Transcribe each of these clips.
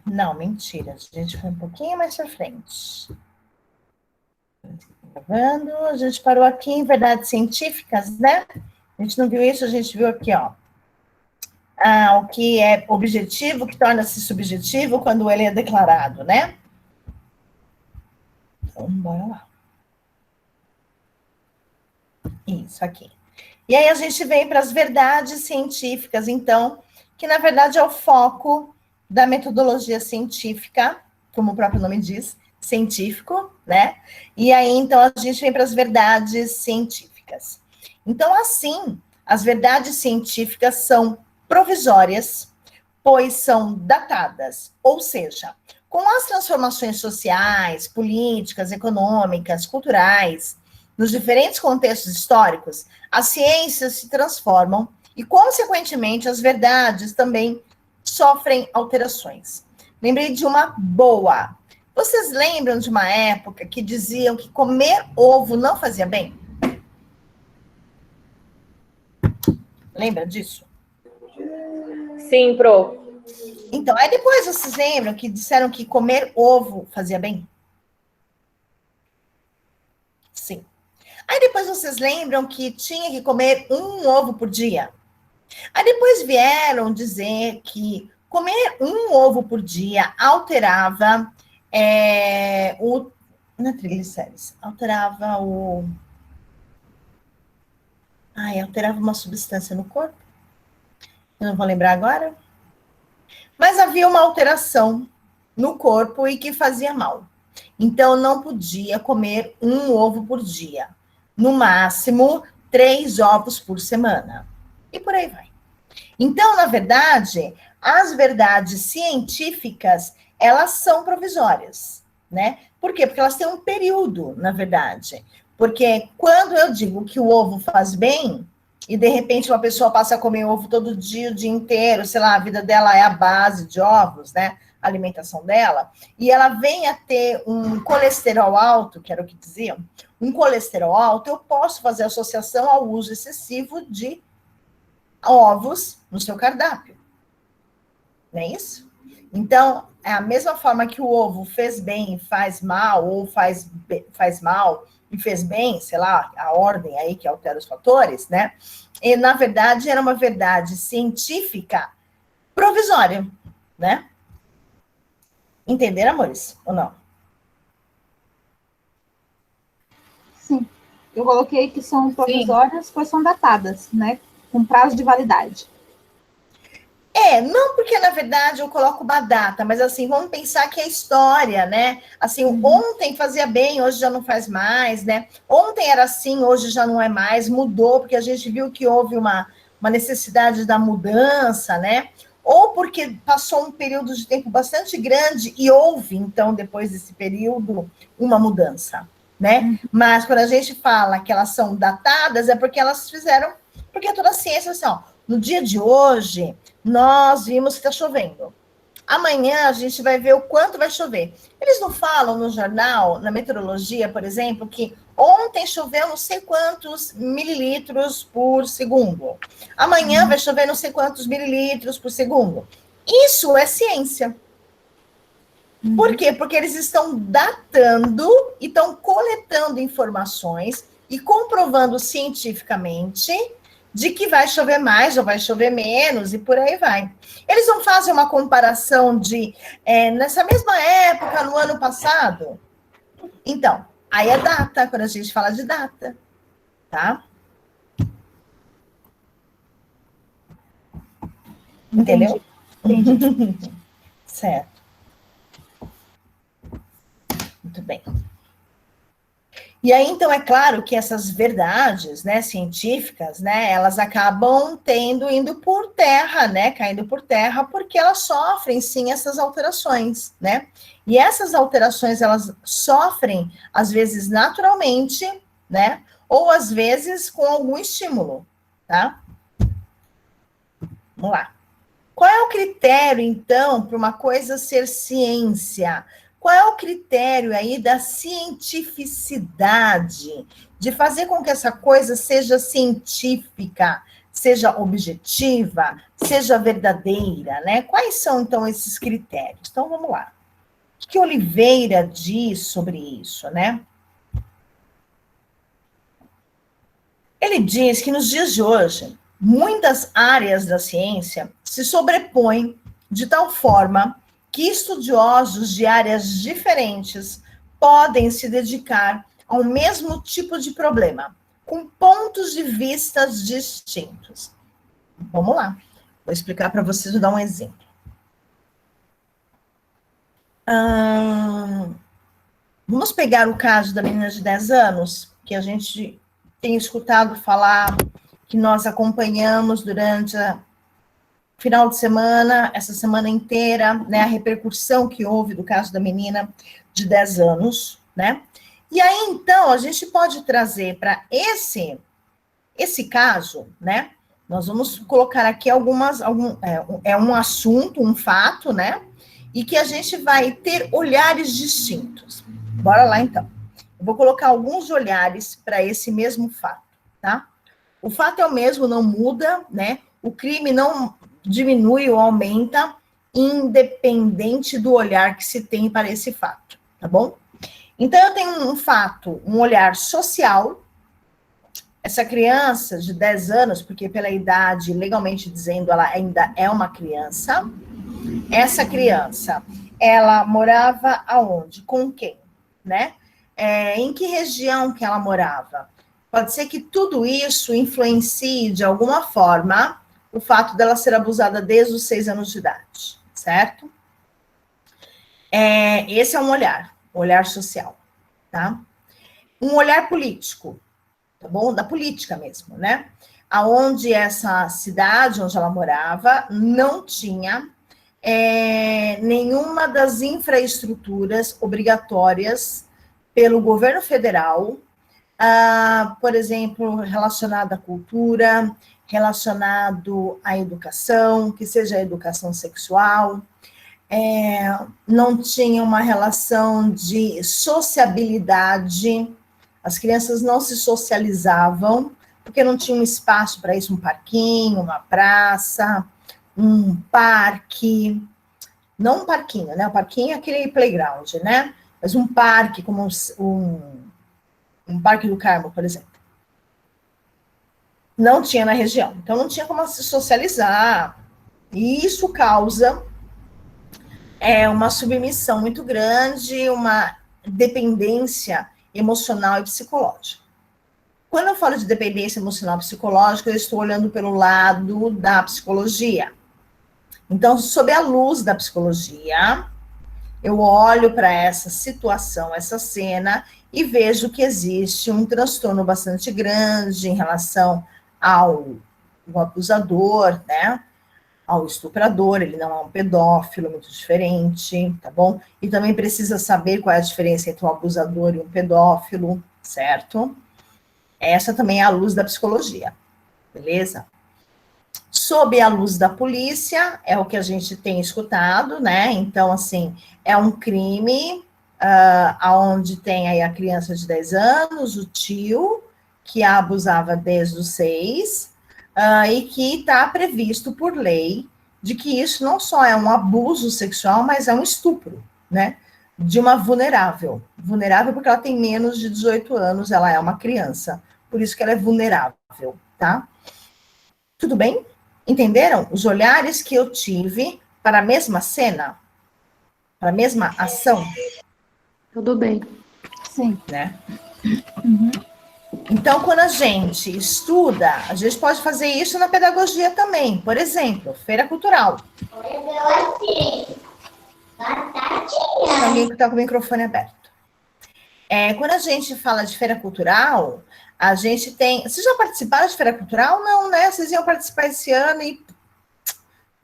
Não, mentira. A gente foi um pouquinho mais para frente. Gravando. A gente parou aqui em verdades científicas, né? A gente não viu isso, a gente viu aqui, ó. O que é objetivo, que torna-se subjetivo quando ele é declarado, né? Então, bora lá. Isso aqui. E aí a gente vem para as verdades científicas, então, que na verdade é o foco da metodologia científica, como o próprio nome diz, científico, né? E aí, então, a gente vem para as verdades científicas. Então, assim, as verdades científicas são provisórias, pois são datadas, ou seja, com as transformações sociais, políticas, econômicas, culturais, nos diferentes contextos históricos, as ciências se transformam e, consequentemente, as verdades também sofrem alterações. Lembrei de uma boa. Vocês lembram de uma época que diziam que comer ovo não fazia bem? Lembra disso? Sim, Pro. Então, aí depois vocês lembram que disseram que comer ovo fazia bem? Sim. Aí depois vocês lembram que tinha que comer um ovo por dia? Aí depois vieram dizer que comer um ovo por dia alterava o. Não é triglicérides, alterava o. Alterava uma substância no corpo. Eu não vou lembrar agora. Mas havia uma alteração no corpo e que fazia mal. Então, não podia comer um ovo por dia. No máximo, 3 ovos por semana. E por aí vai. Então, na verdade, as verdades científicas, elas são provisórias, né? Por quê? Porque elas têm um período, na verdade. Porque quando eu digo que o ovo faz bem, e de repente uma pessoa passa a comer ovo todo dia, o dia inteiro, sei lá, a vida dela é a base de ovos, né? A alimentação dela, e ela vem a ter um colesterol alto, que era o que diziam, um colesterol alto, eu posso fazer associação ao uso excessivo de ovos no seu cardápio. Não é isso? Então, é a mesma forma que o ovo fez bem e faz mal, ou faz mal e fez bem, sei lá, a ordem aí que altera os fatores, né? E, na verdade, era uma verdade científica provisória, né? Entenderam, amores? Ou não? Sim. Eu coloquei que são provisórias, pois são datadas, né? Com prazo de validade. Não porque, na verdade, eu coloco uma data, mas assim, vamos pensar que é história, né? Assim, ontem fazia bem, hoje já não faz mais, né? Ontem era assim, hoje já não é mais, mudou, porque a gente viu que houve uma necessidade da mudança, né? Ou porque passou um período de tempo bastante grande e houve, então, depois desse período, uma mudança, né? Mas quando a gente fala que elas são datadas, é porque elas fizeram, porque toda a ciência, assim, ó, no dia de hoje, nós vimos que está chovendo. Amanhã a gente vai ver o quanto vai chover. Eles não falam no jornal, na meteorologia, por exemplo, que ontem choveu não sei quantos mililitros por segundo. Amanhã vai chover não sei quantos mililitros por segundo. Isso é ciência. Por quê? Porque eles estão datando e estão coletando informações e comprovando cientificamente de que vai chover mais ou vai chover menos e por aí vai. Eles não fazem uma comparação de nessa mesma época, no ano passado? Então, aí é data, quando a gente fala de data, tá? Entendeu? Entendi. Certo. Muito bem. E aí, então, é claro que essas verdades, né, científicas, né, elas acabam indo por terra, né, caindo por terra, porque elas sofrem, sim, essas alterações, né? E essas alterações, elas sofrem, às vezes, naturalmente, né, ou às vezes com algum estímulo, tá? Vamos lá. Qual é o critério, então, para uma coisa ser ciência? Qual é o critério aí da cientificidade, de fazer com que essa coisa seja científica, seja objetiva, seja verdadeira, né? Quais são, então, esses critérios? Então, vamos lá. O que Oliveira diz sobre isso, né? Ele diz que nos dias de hoje, muitas áreas da ciência se sobrepõem de tal forma que estudiosos de áreas diferentes podem se dedicar ao mesmo tipo de problema, com pontos de vista distintos. Vamos lá, vou explicar para vocês, vou dar um exemplo. Vamos pegar o caso da menina de 10 anos, que a gente tem escutado falar, que nós acompanhamos durante o final de semana, essa semana inteira, né, a repercussão que houve do caso da menina de 10 anos, né? E aí, então, a gente pode trazer para esse caso, né? Nós vamos colocar aqui um assunto, um fato, né? E que a gente vai ter olhares distintos. Bora lá, então. Eu vou colocar alguns olhares para esse mesmo fato, tá? O fato é o mesmo, não muda, né? O crime não diminui ou aumenta, independente do olhar que se tem para esse fato, tá bom? Então, eu tenho um fato, um olhar social. Essa criança de 10 anos, porque pela idade, legalmente dizendo, ela ainda é uma criança. Essa criança, ela morava aonde? Com quem? Né? Em que região que ela morava? Pode ser que tudo isso influencie, de alguma forma, o fato dela ser abusada desde os 6 anos de idade, certo? Esse é um olhar social, tá? Um olhar político, tá bom? Da política mesmo, né? Aonde essa cidade, onde ela morava, não tinha nenhuma das infraestruturas obrigatórias pelo governo federal, por exemplo, relacionado à cultura, relacionado à educação, que seja a educação sexual, não tinha uma relação de sociabilidade, as crianças não se socializavam, porque não tinha um espaço para isso, um parquinho, uma praça, um parque, não um parquinho, né? O parquinho é aquele playground, né? Mas um parque, como um Parque do Carmo, por exemplo. Não tinha na região. Então, não tinha como se socializar. E isso causa uma submissão muito grande, uma dependência emocional e psicológica. Quando eu falo de dependência emocional e psicológica, eu estou olhando pelo lado da psicologia. Então, sob a luz da psicologia, eu olho para essa situação, essa cena, e vejo que existe um transtorno bastante grande em relação ao abusador, né? Ao estuprador, ele não é um pedófilo, muito diferente, tá bom? E também precisa saber qual é a diferença entre um abusador e um pedófilo, certo? Essa também é a luz da psicologia, beleza? Sob a luz da polícia, é o que a gente tem escutado, né? Então, assim, é um crime onde tem aí a criança de 10 anos, o tio, que a abusava desde os 6, e que está previsto por lei de que isso não só é um abuso sexual, mas é um estupro, né? De uma vulnerável. Vulnerável porque ela tem menos de 18 anos, ela é uma criança. Por isso que ela é vulnerável, tá? Tudo bem? Entenderam? Os olhares que eu tive para a mesma cena? Para a mesma ação? Tudo bem. Sim. Né? Uhum. Então, quando a gente estuda, a gente pode fazer isso na pedagogia também. Por exemplo, feira cultural. Alguém que está com o microfone aberto. Quando a gente fala de feira cultural, a gente tem... Vocês já participaram de feira cultural? Não, né? Vocês iam participar esse ano e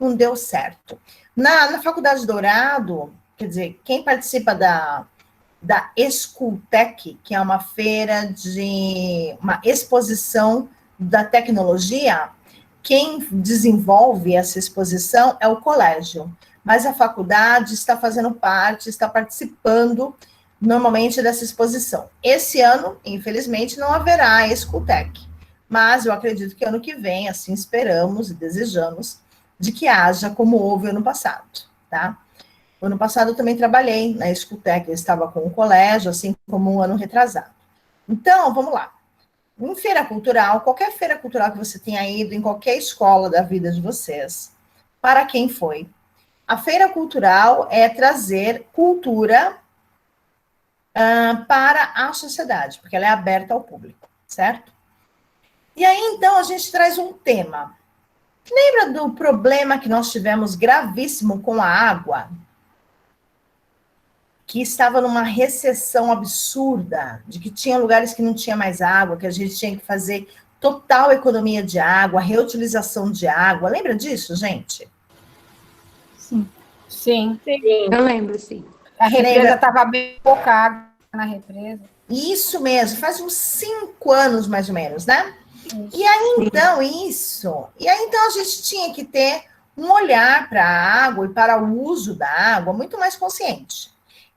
não deu certo. Na Faculdade Dourado, quer dizer, quem participa da Escultec, que é uma feira de... uma exposição da tecnologia, quem desenvolve essa exposição é o colégio. Mas a faculdade está fazendo parte, está participando normalmente dessa exposição. Esse ano, infelizmente, não haverá Escultec, mas eu acredito que ano que vem, assim esperamos e desejamos, de que haja como houve ano passado, tá? Ano passado eu também trabalhei na Escutec, eu estava com o colégio, assim como um ano retrasado. Então, vamos lá. Em feira cultural, qualquer feira cultural que você tenha ido, em qualquer escola da vida de vocês, para quem foi? A feira cultural é trazer cultura para a sociedade, porque ela é aberta ao público, certo? E aí, então, a gente traz um tema. Lembra do problema que nós tivemos gravíssimo com a água? Que estava numa recessão absurda, de que tinha lugares que não tinha mais água, que a gente tinha que fazer total economia de água, reutilização de água. Lembra disso, gente? Sim. Sim. Eu lembro, sim. A represa estava bem pouca água na represa. Isso mesmo, faz uns 5 anos, mais ou menos, né? E aí, então, E aí, então, a gente tinha que ter um olhar para a água e para o uso da água muito mais consciente.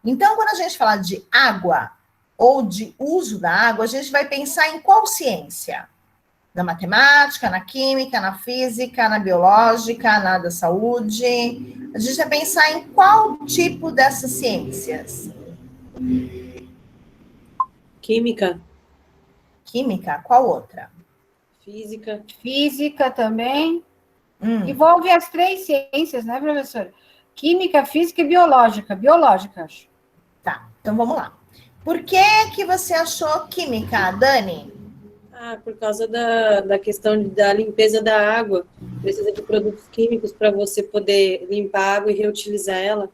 Então, quando a gente fala de água ou de uso da água, a gente vai pensar em qual ciência? Na matemática, na química, na física, na biológica, na da saúde. A gente vai pensar em qual tipo dessas ciências? Química. Química, qual outra? Física. Física também. Envolve as 3 ciências, né, professora? Química, física e biológica. Biológica, acho. Tá, então vamos lá. Por que você achou química, Dani? Por causa da questão da limpeza da água. Precisa de produtos químicos para você poder limpar a água e reutilizar ela.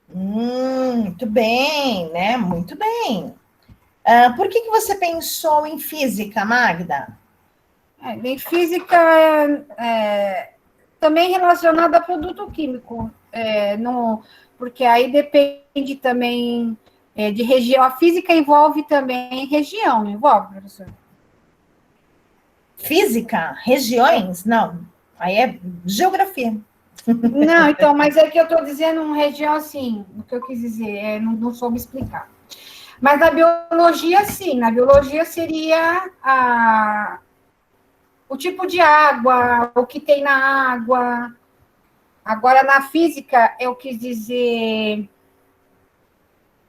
Muito bem, né? Muito bem. Por que você pensou em física, Magda? Em física, também relacionada a produto químico. Porque aí depende também de região. A física envolve também região, não envolve, professor? Física? Regiões? Não. Aí é geografia. Não, então, mas é que eu estou dizendo uma região assim, o que eu quis dizer, não soube explicar. Mas na biologia, sim, na biologia seria o tipo de água, o que tem na água. Agora, na física, eu quis dizer,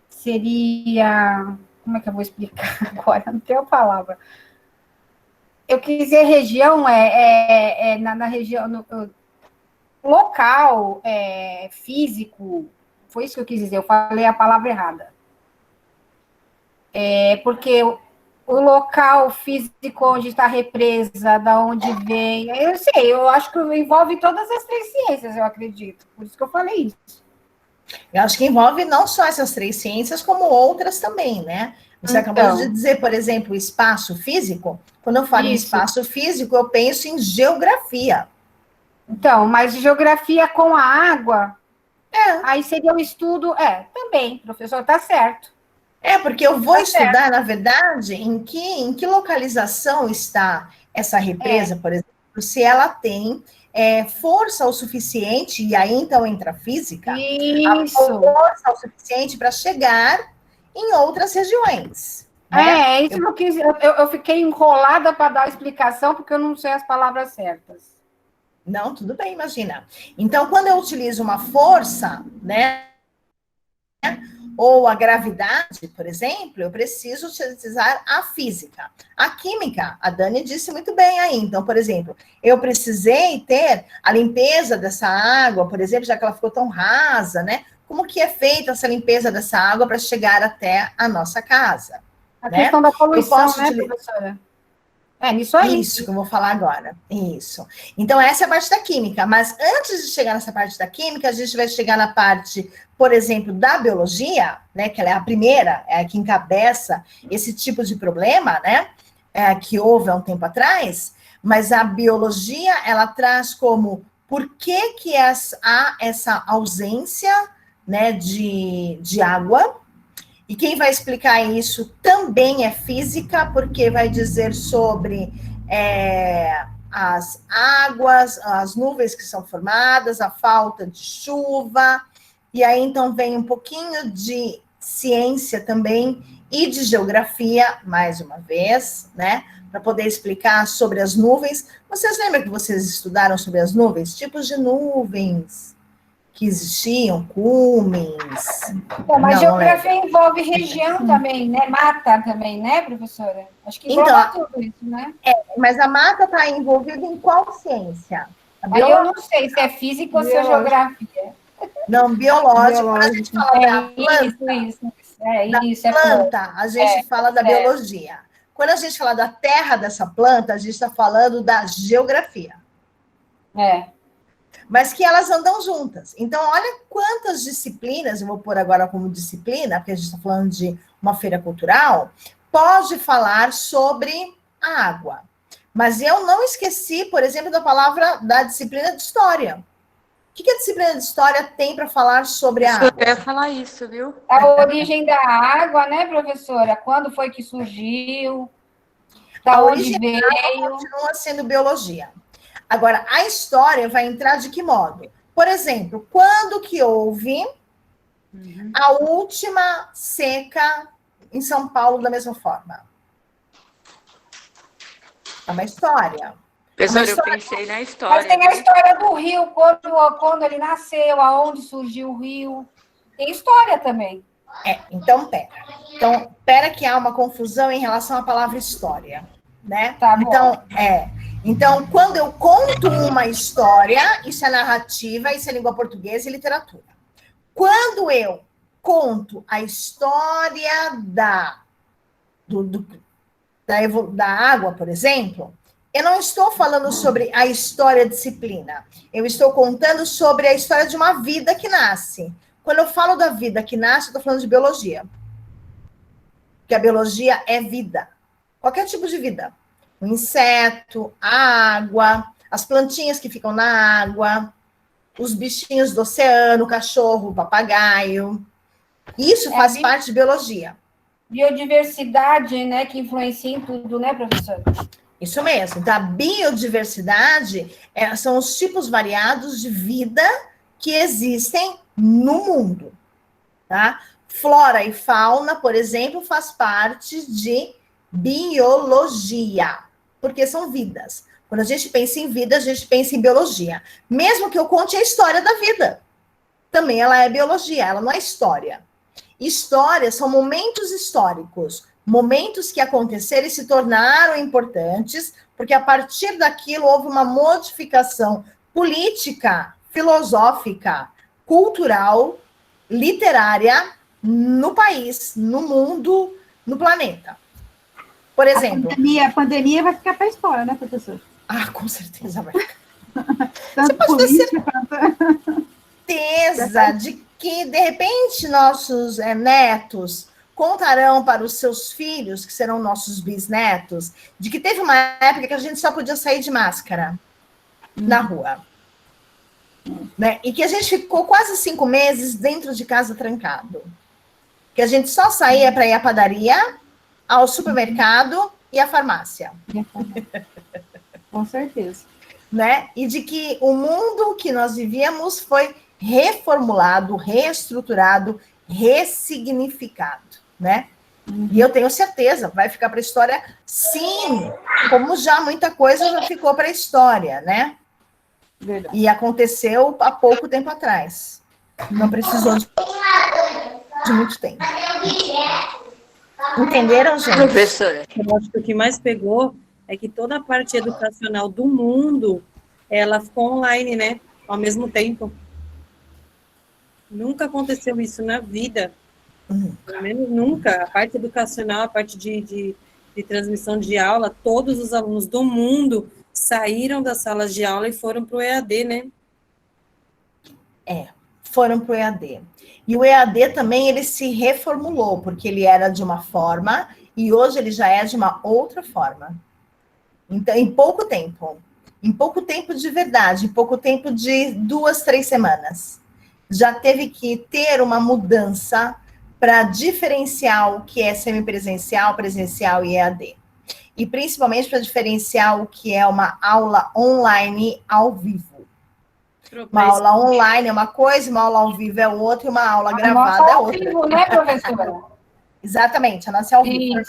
seria, como é que eu vou explicar agora? Não tenho a palavra. Eu quis dizer região, na região, local, físico, foi isso que eu quis dizer, eu falei a palavra errada. Porque o local físico onde está a represa, da onde vem, eu sei, eu acho que envolve todas as 3 ciências, eu acredito, por isso que eu falei isso. Eu acho que envolve não só essas 3 ciências, como outras também, né? Você acabou de dizer, por exemplo, o espaço físico. Quando eu falo em espaço físico, eu penso em geografia. Então, mas geografia com a água, aí seria um estudo, também, professor, tá certo. Porque eu vou estudar, na verdade, em que localização está essa represa, por exemplo, se ela tem força o suficiente, e aí então entra a física, Isso. a força o suficiente para chegar em outras regiões. Né? Isso que eu quis, eu fiquei enrolada para dar a explicação, porque eu não sei as palavras certas. Não, tudo bem, imagina. Então, quando eu utilizo uma força, né, ou a gravidade, por exemplo, eu preciso utilizar a física. A química, a Dani disse muito bem aí. Então, por exemplo, eu precisei ter a limpeza dessa água, por exemplo, já que ela ficou tão rasa, né? Como que é feita essa limpeza dessa água para chegar até a nossa casa? A questão da poluição, né, utilizar... professora? Nisso aí. Isso que eu vou falar agora. Isso. Então, essa é a parte da química. Mas antes de chegar nessa parte da química, a gente vai chegar na parte, por exemplo, da biologia, né? Que ela é a primeira, é a que encabeça esse tipo de problema, né? Que houve há um tempo atrás. Mas a biologia, ela traz como por que há essa ausência, né, de água. E quem vai explicar isso também é física, porque vai dizer sobre as águas, as nuvens que são formadas, a falta de chuva, e aí então vem um pouquinho de ciência também e de geografia, mais uma vez, né? Para poder explicar sobre as nuvens. Vocês lembram que vocês estudaram sobre as nuvens? Tipos de nuvens que existiam, cúmulos. Então, mas geografia envolve região também, né? Mata também, né, professora? Acho que engloba tudo isso, né? Mas a mata está envolvida em qual ciência? Aí eu não sei se é física ou se é geografia. Não, biológico. Quando a gente fala da planta, isso, da planta, a gente fala da biologia. Quando a gente fala da terra dessa planta, a gente está falando da geografia. Mas que elas andam juntas. Então, olha quantas disciplinas, eu vou pôr agora como disciplina, porque a gente está falando de uma feira cultural, pode falar sobre a água. Mas eu não esqueci, por exemplo, da palavra da disciplina de história. O que a disciplina de história tem para falar sobre a água? Eu ia falar isso, viu? A origem da água, né, professora? Quando foi que surgiu? Da onde veio? Continua sendo biologia. Agora, a história vai entrar de que modo? Por exemplo, quando que houve a última seca em São Paulo da mesma forma? É uma história. Professor, eu pensei na história. Mas tem a história do rio, quando ele nasceu, aonde surgiu o rio. Tem história também. Então, pera. Então, pera que há uma confusão em relação à palavra história, né? Tá bom. Então, quando eu conto uma história, isso é narrativa, isso é língua portuguesa e literatura. Quando eu conto a história da água, por exemplo, eu não estou falando sobre a história disciplina. Eu estou contando sobre a história de uma vida que nasce. Quando eu falo da vida que nasce, eu estou falando de biologia. Porque a biologia é vida. Qualquer tipo de vida. O inseto, a água, as plantinhas que ficam na água, os bichinhos do oceano, o cachorro, o papagaio. Isso faz parte de biologia. Biodiversidade, né, que influencia em tudo, né, professora? Isso mesmo. Então, a biodiversidade são os tipos variados de vida que existem no mundo. Tá? Flora e fauna, por exemplo, faz parte de biologia, porque são vidas. Quando a gente pensa em vida, a gente pensa em biologia. Mesmo que eu conte a história da vida. Também ela é biologia, ela não é história. Histórias são momentos históricos, momentos que aconteceram e se tornaram importantes, porque a partir daquilo houve uma modificação política, filosófica, cultural, literária no país, no mundo, no planeta. Por exemplo... A pandemia vai ficar para a história, né, professor? Com certeza vai ficar. Tanto você pode política, ter certeza de que, de repente, nossos netos contarão para os seus filhos, que serão nossos bisnetos, de que teve uma época que a gente só podia sair de máscara na rua. Né? E que a gente ficou quase 5 meses dentro de casa trancado. Que a gente só saía para ir à padaria, ao supermercado e à farmácia. Com certeza. Né? E de que o mundo que nós vivíamos foi reformulado, reestruturado, ressignificado, né? E eu tenho certeza, vai ficar para a história, sim, como já muita coisa já ficou para a história, né? Verdade. E aconteceu há pouco tempo atrás. Não precisou de muito tempo. Entenderam, gente? Professora. Eu acho que o que mais pegou é que toda a parte educacional do mundo, ela ficou online, né? Ao mesmo tempo. Nunca aconteceu isso na vida. Pelo menos nunca. A parte educacional, a parte de transmissão de aula, todos os alunos do mundo saíram das salas de aula e foram para o EAD, né? Foram para o EAD. E o EAD também, ele se reformulou, porque ele era de uma forma e hoje ele já é de uma outra forma. Então, em pouco tempo de verdade, em pouco tempo de 2, 3 semanas, já teve que ter uma mudança para diferenciar o que é semipresencial, presencial e EAD. E principalmente para diferenciar o que é uma aula online ao vivo. Uma aula online é uma coisa, uma aula ao vivo é outra, e uma aula gravada é ao outra. vivo, né, professora? Exatamente, a nossa é ao vivo.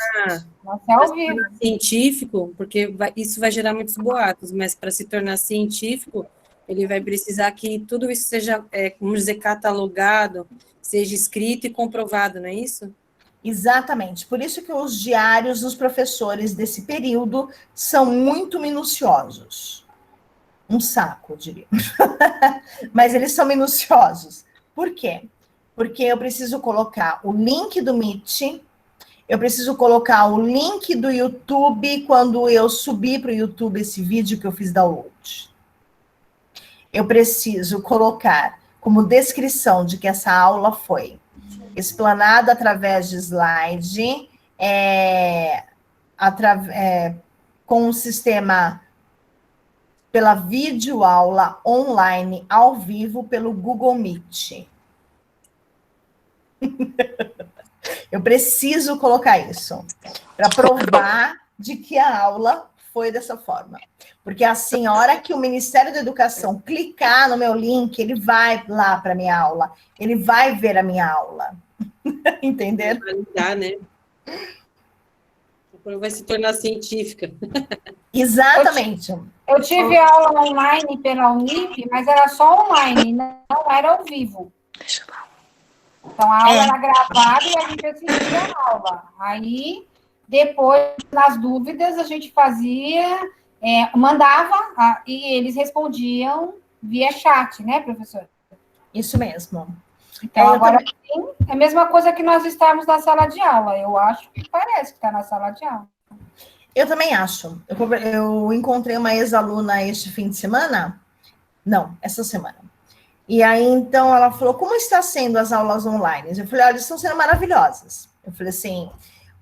Nossa, é ao vivo. Científico, porque isso vai gerar muitos boatos, mas para se tornar científico, ele vai precisar que tudo isso seja, vamos dizer, catalogado, seja escrito e comprovado, não é isso? Exatamente. Por isso que os diários dos professores desse período são muito minuciosos. Um saco, eu diria. Mas eles são minuciosos. Por quê? Porque eu preciso colocar o link do Meet, eu preciso colocar o link do YouTube quando eu subir para o YouTube esse vídeo que eu fiz download. Eu preciso colocar como descrição de que essa aula foi explanada através de slide, com um sistema pela videoaula online, ao vivo, pelo Google Meet. Eu preciso colocar isso para provar de que a aula foi dessa forma. Porque assim, a hora que o Ministério da Educação clicar no meu link, ele vai lá para a minha aula, ele vai ver a minha aula. Entenderam? Validar, né? Vai se tornar científica. Exatamente. Eu tive aula online pela Unip, mas era só online, não era ao vivo. Então, a aula era gravada e a gente assistia a aula. Aí, depois, nas dúvidas, a gente fazia, mandava, e eles respondiam via chat, né, professora? Isso mesmo. Então, agora sim, é a mesma coisa que nós estamos na sala de aula. Eu acho que parece que está na sala de aula. Eu também acho. Eu encontrei uma ex-aluna este fim de semana. Não, essa semana. E aí, então, ela falou, como está sendo as aulas online? Eu falei, olha, estão sendo maravilhosas. Eu falei assim,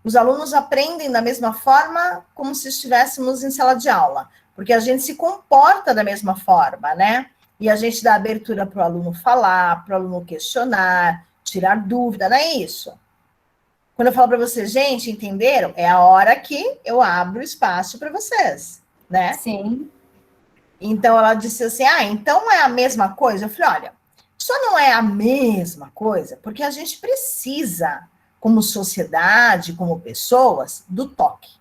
os alunos aprendem da mesma forma como se estivéssemos em sala de aula, porque a gente se comporta da mesma forma, né? E a gente dá abertura para o aluno falar, para o aluno questionar, tirar dúvida, não é isso? Quando eu falo para vocês, gente, entenderam? É a hora que eu abro espaço para vocês, né? Sim. Então, ela disse assim, então é a mesma coisa? Eu falei, olha, só não é a mesma coisa, porque a gente precisa, como sociedade, como pessoas, do toque.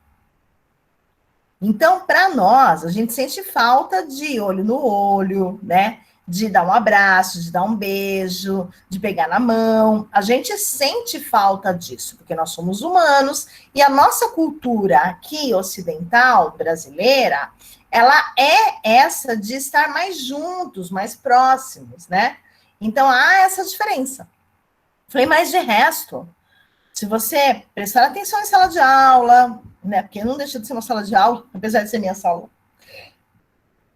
Então, para nós, a gente sente falta de olho no olho, né? De dar um abraço, de dar um beijo, de pegar na mão. A gente sente falta disso, porque nós somos humanos e a nossa cultura aqui, ocidental, brasileira, ela é essa de estar mais juntos, mais próximos, né? Então, há essa diferença. Falei, mas de resto, se você prestar atenção em sala de aula, né? Porque não deixa de ser uma sala de aula, apesar de ser minha sala.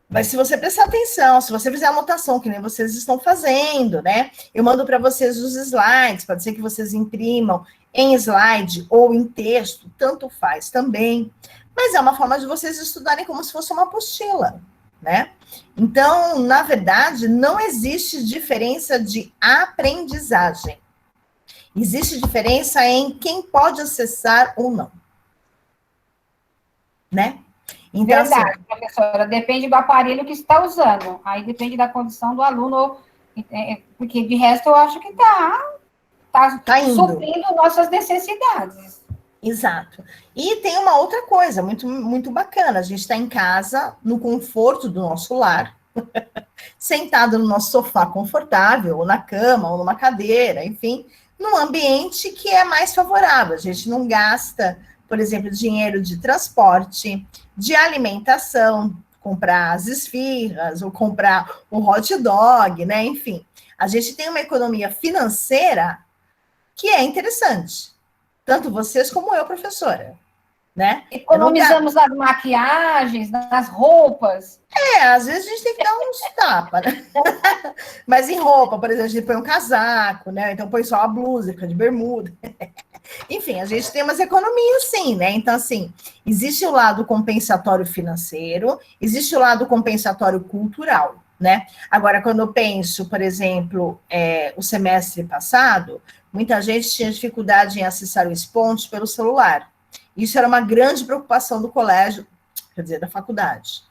Mas se você prestar atenção, se você fizer anotação, que nem vocês estão fazendo, né? Eu mando para vocês os slides, pode ser que vocês imprimam em slide ou em texto, tanto faz também. Mas é uma forma de vocês estudarem como se fosse uma apostila, né? Então, na verdade, não existe diferença de aprendizagem. Existe diferença em quem pode acessar ou não. Né? Então, verdade, assim, professora. Depende do aparelho que está usando. Aí depende da condição do aluno. Porque, de resto, eu acho que está indo. suprindo nossas necessidades. Exato. E tem uma outra coisa muito, muito bacana. A gente está em casa, no conforto do nosso lar, sentado no nosso sofá confortável, ou na cama, ou numa cadeira, enfim, num ambiente que é mais favorável. A gente não gasta, por exemplo, dinheiro de transporte, de alimentação, comprar as esfirras, ou comprar um hot dog, né? Enfim, a gente tem uma economia financeira que é interessante. Tanto vocês como eu, professora, né? Economizamos nas maquiagens, nas roupas. Às vezes a gente tem que dar uns tapas, né? Mas em roupa, por exemplo, a gente põe um casaco, né? Então põe só a blusa, fica de bermuda. Enfim, a gente tem umas economias sim, né? Então, assim, existe o lado compensatório financeiro, existe o lado compensatório cultural, né? Agora, quando eu penso, por exemplo, o semestre passado, muita gente tinha dificuldade em acessar os pontos pelo celular. Isso era uma grande preocupação do colégio, quer dizer, da faculdade.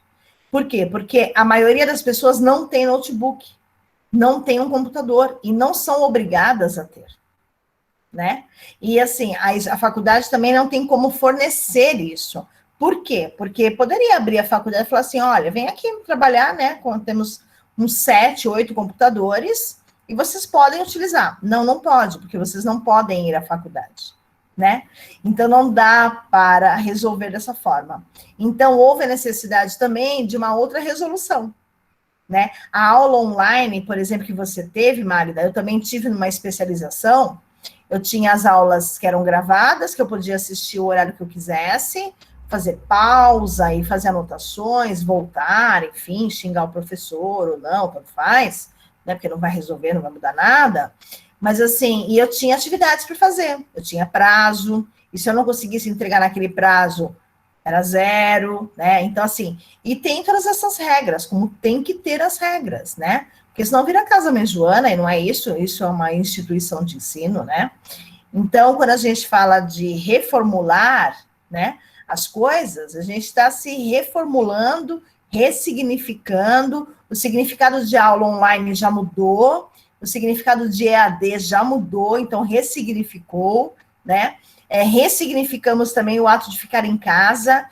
Por quê? Porque a maioria das pessoas não tem notebook, não tem um computador e não são obrigadas a ter, né? E assim, a faculdade também não tem como fornecer isso. Por quê? Porque poderia abrir a faculdade e falar assim, olha, vem aqui trabalhar, né? Temos uns 7, 8 computadores e vocês podem utilizar. Não, não pode, porque vocês não podem ir à faculdade, né? Então, não dá para resolver dessa forma. Então, houve a necessidade também de uma outra resolução, né? A aula online, por exemplo, que você teve, Márida, eu também tive numa especialização, eu tinha as aulas que eram gravadas, que eu podia assistir o horário que eu quisesse, fazer pausa e fazer anotações, voltar, enfim, xingar o professor ou não, tanto faz, né? Porque não vai resolver, não vai mudar nada. Mas assim, e eu tinha atividades para fazer, eu tinha prazo, e se eu não conseguisse entregar naquele prazo, era 0, né? Então, assim, e tem todas essas regras, como tem que ter as regras, né? Porque senão vira casa menjuana, e não é isso, isso é uma instituição de ensino, né? Então, quando a gente fala de reformular, né, as coisas, a gente está se reformulando, ressignificando, o significado de aula online já mudou, o significado de EAD já mudou, então ressignificou, né? Ressignificamos também o ato de ficar em casa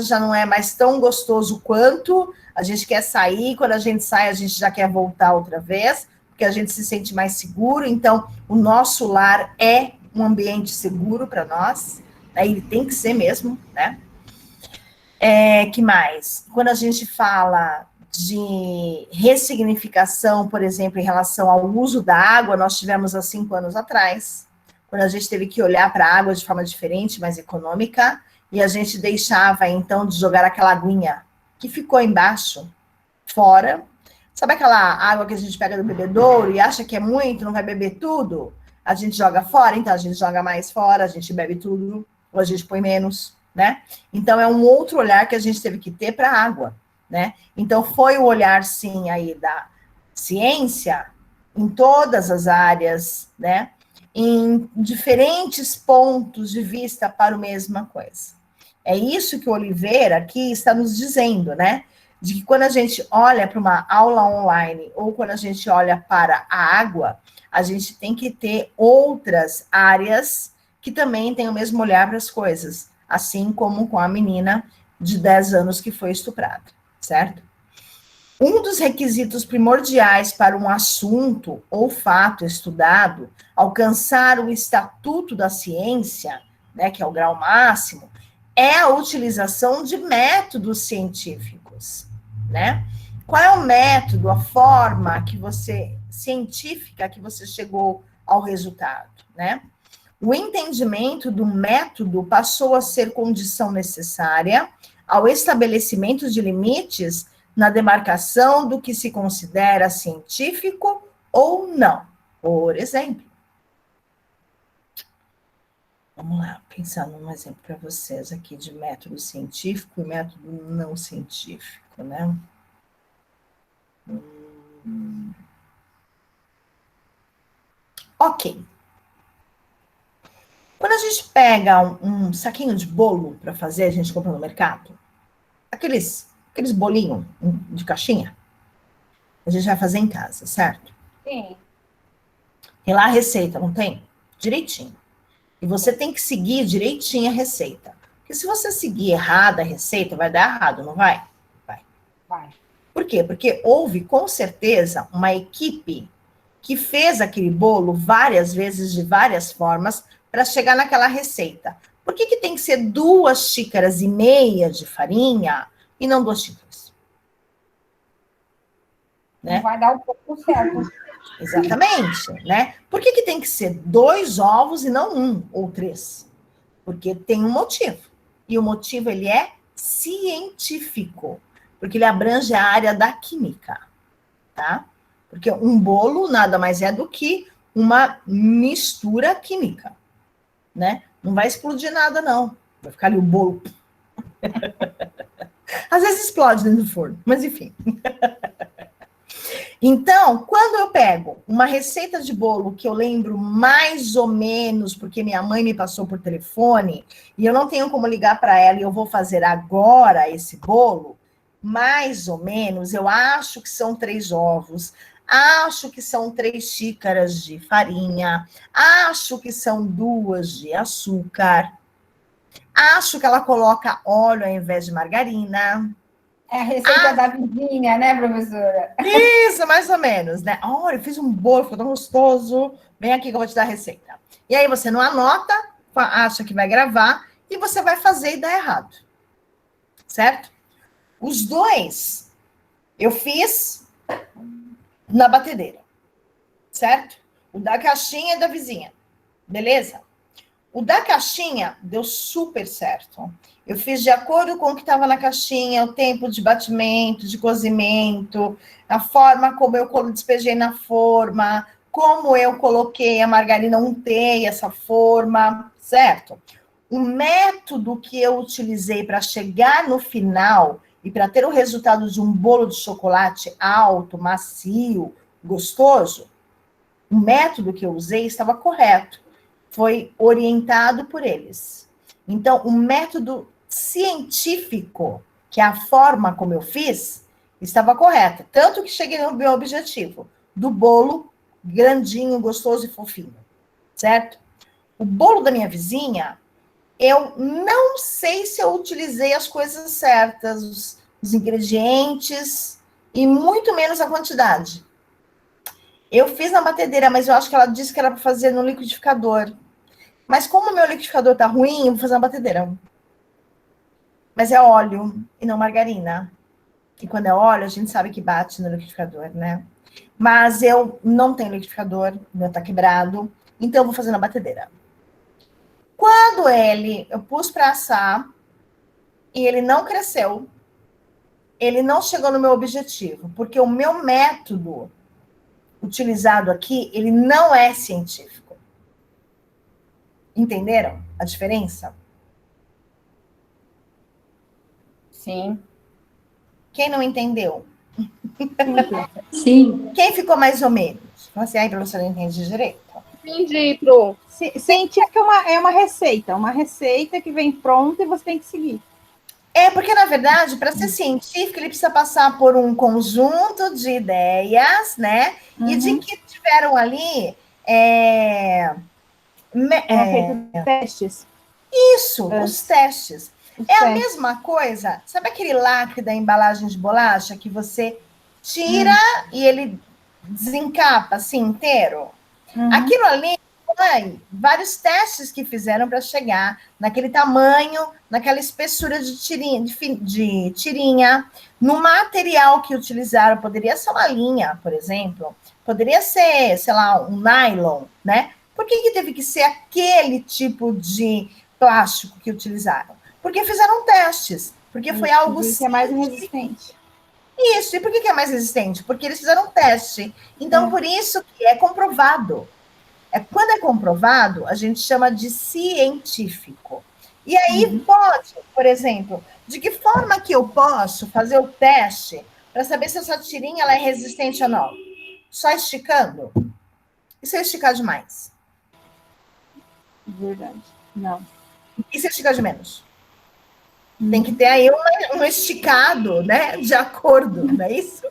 já não é mais tão gostoso quanto, a gente quer sair, quando a gente sai, a gente já quer voltar outra vez, porque a gente se sente mais seguro, então o nosso lar é um ambiente seguro para nós, né? Ele tem que ser mesmo, né? Que mais? Quando a gente fala de ressignificação, por exemplo, em relação ao uso da água, nós tivemos há 5 anos atrás, quando a gente teve que olhar para a água de forma diferente, mais econômica, e a gente deixava, então, de jogar aquela aguinha que ficou embaixo, fora. Sabe aquela água que a gente pega do bebedouro e acha que é muito, não vai beber tudo? A gente joga fora, então a gente joga mais fora, a gente bebe tudo, ou a gente põe menos, né? Então, é um outro olhar que a gente teve que ter para a água, né? Então, foi o olhar, sim, aí da ciência, em todas as áreas, né? Em diferentes pontos de vista para a mesma coisa. É isso que o Oliveira aqui está nos dizendo, né? De que quando a gente olha para uma aula online ou quando a gente olha para a água, a gente tem que ter outras áreas que também têm o mesmo olhar para as coisas, assim como com a menina de 10 anos que foi estuprada, certo? Um dos requisitos primordiais para um assunto ou fato estudado alcançar o estatuto da ciência, né, que é o grau máximo, é a utilização de métodos científicos, né? Qual é o método, a forma científica que você chegou ao resultado, né? O entendimento do método passou a ser condição necessária ao estabelecimento de limites na demarcação do que se considera científico ou não. Por exemplo, vamos lá, pensar num exemplo para vocês aqui de método científico e método não científico, né? Ok. Quando a gente pega um saquinho de bolo para fazer, a gente compra no mercado, aqueles bolinhos de caixinha, a gente vai fazer em casa, certo? Sim. Tem lá a receita, não tem? Direitinho. E você tem que seguir direitinho a receita. Porque se você seguir errada a receita, vai dar errado, não vai? Vai. Por quê? Porque houve, com certeza, uma equipe que fez aquele bolo várias vezes, de várias formas, para chegar naquela receita. Por que tem que ser 2,5 xícaras de farinha e não 2 xícaras? Né? Não vai dar o pouco certo. Exatamente, né? Por que tem que ser 2 ovos e não 1 ou 3? Porque tem um motivo. E o motivo, ele é científico. Porque ele abrange a área da química, tá? Porque um bolo nada mais é do que uma mistura química, né? Não vai explodir nada, não. Vai ficar ali o bolo. Às vezes explode dentro do forno, mas enfim. Então, quando eu pego uma receita de bolo que eu lembro mais ou menos, porque minha mãe me passou por telefone, e eu não tenho como ligar para ela e eu vou fazer agora esse bolo, mais ou menos, eu acho que são 3 ovos, acho que são 3 xícaras de farinha, acho que são 2 de açúcar, acho que ela coloca óleo ao invés de margarina. É a receita da vizinha, né, professora? Isso, mais ou menos, né? Olha, eu fiz um bolo, ficou tão gostoso. Vem aqui que eu vou te dar a receita. E aí você não anota, acha que vai gravar, e você vai fazer e dá errado. Certo? Os dois eu fiz na batedeira. Certo? O da caixinha e da vizinha. Beleza? O da caixinha deu super certo. Eu fiz de acordo com o que estava na caixinha, o tempo de batimento, de cozimento, a forma como eu despejei na forma, como eu coloquei a margarina, untei essa forma, certo? O método que eu utilizei para chegar no final e para ter o resultado de um bolo de chocolate alto, macio, gostoso, o método que eu usei estava correto. Foi orientado por eles. Então, o método científico, que é a forma como eu fiz, estava correta. Tanto que cheguei no meu objetivo, do bolo grandinho, gostoso e fofinho. Certo? O bolo da minha vizinha, eu não sei se eu utilizei as coisas certas, os ingredientes, e muito menos a quantidade. Eu fiz na batedeira, mas eu acho que ela disse que era para fazer no liquidificador. Mas como o meu liquidificador tá ruim, eu vou fazer na batedeira. Mas é óleo e não margarina. E quando é óleo, a gente sabe que bate no liquidificador, né? Mas eu não tenho liquidificador, o meu tá quebrado, então eu vou fazer na batedeira. Quando eu pus para assar e ele não cresceu, ele não chegou no meu objetivo, porque o meu método utilizado aqui, ele não é científico. Entenderam a diferença? Sim. Quem não entendeu? Sim. Quem ficou mais ou menos? Fala assim, ai, professora, não entendi direito. Entendi, Pro. Científica é uma receita que vem pronta e você tem que seguir. É, porque, na verdade, para ser científico, ele precisa passar por um conjunto de ideias, né? E de que tiveram ali... testes. Isso, os testes. A mesma coisa, sabe aquele lacre da embalagem de bolacha que você tira e ele desencapa assim inteiro? Aquilo ali foi vários testes que fizeram para chegar naquele tamanho, naquela espessura de tirinha, no material que utilizaram. Poderia ser uma linha, por exemplo, poderia ser, sei lá, um nylon, né? Por que teve que ser aquele tipo de plástico que utilizaram? Porque fizeram testes, porque foi algo que é mais resistente. Isso, e por que é mais resistente? Porque eles fizeram um teste. Então, por isso que é comprovado. Quando é comprovado, a gente chama de científico. E aí pode, por exemplo, de que forma que eu posso fazer o teste para saber se essa tirinha ela é resistente ou não? Só esticando? E se eu esticar demais? Verdade. Não. E se eu esticar de menos? Tem que ter aí um esticado, né? De acordo, não é isso?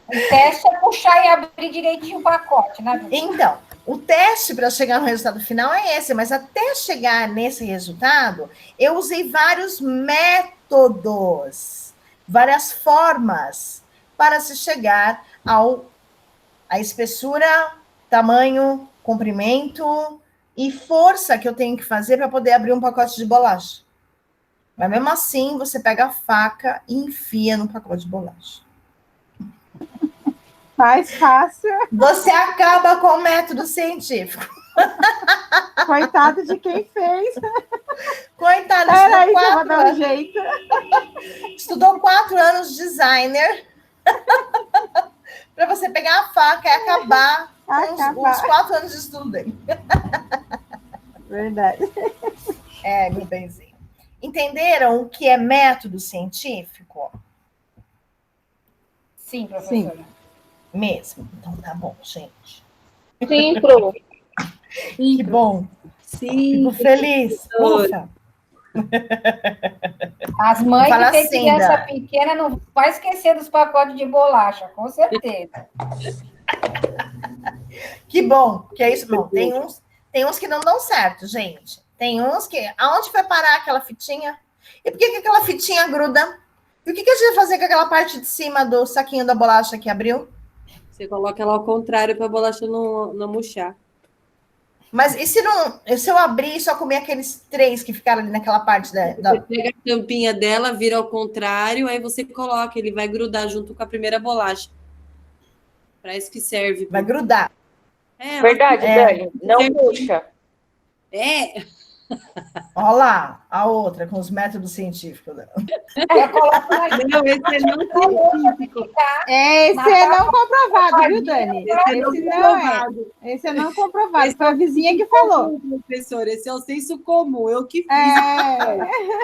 O teste é puxar e abrir direitinho o pacote, né? Então, o teste para chegar no resultado final é esse, mas até chegar nesse resultado, eu usei vários métodos, várias formas para se chegar à espessura, tamanho, comprimento e força que eu tenho que fazer para poder abrir um pacote de bolacha. Mas mesmo assim, você pega a faca e enfia no pacote de bolacha. Mais fácil. Você acaba com o método científico. Coitado de quem fez. Coitado, Peraí, que eu vou dar um jeito. Estudou 4 anos de designer para você pegar a faca e acabar com os 4 anos de estudo dele. Verdade. Meu benzinho. Entenderam o que é método científico? Sim, professora. Sim. Mesmo. Então tá bom, gente. Sim, Pro. Que bom. Sim. Fico feliz. Ufa. As mães Fala que têm assim, criança Dani. pequena não vai esquecer dos pacotes de bolacha, com certeza. Que bom, que é isso. Bom, tem uns que não dão certo, gente. Tem uns que... Aonde vai parar aquela fitinha? E por que aquela fitinha gruda? E o que a gente vai fazer com aquela parte de cima do saquinho da bolacha que abriu? Você coloca ela ao contrário para a bolacha não murchar. Mas e se eu abrir e só comer aqueles 3 que ficaram ali naquela parte da... Você pega a tampinha dela, vira ao contrário, aí você coloca, ele vai grudar junto com a primeira bolacha. Para isso que serve. Vai grudar. Verdade, Dani. Não puxa. Olha lá, a outra, com os métodos científicos dela. Eu coloco na Não, esse é não científico. Esse é não comprovado, viu, Dani? Esse é não comprovado. Esse é não comprovado. Foi a vizinha que falou. Professor, esse é o senso comum, eu que fiz.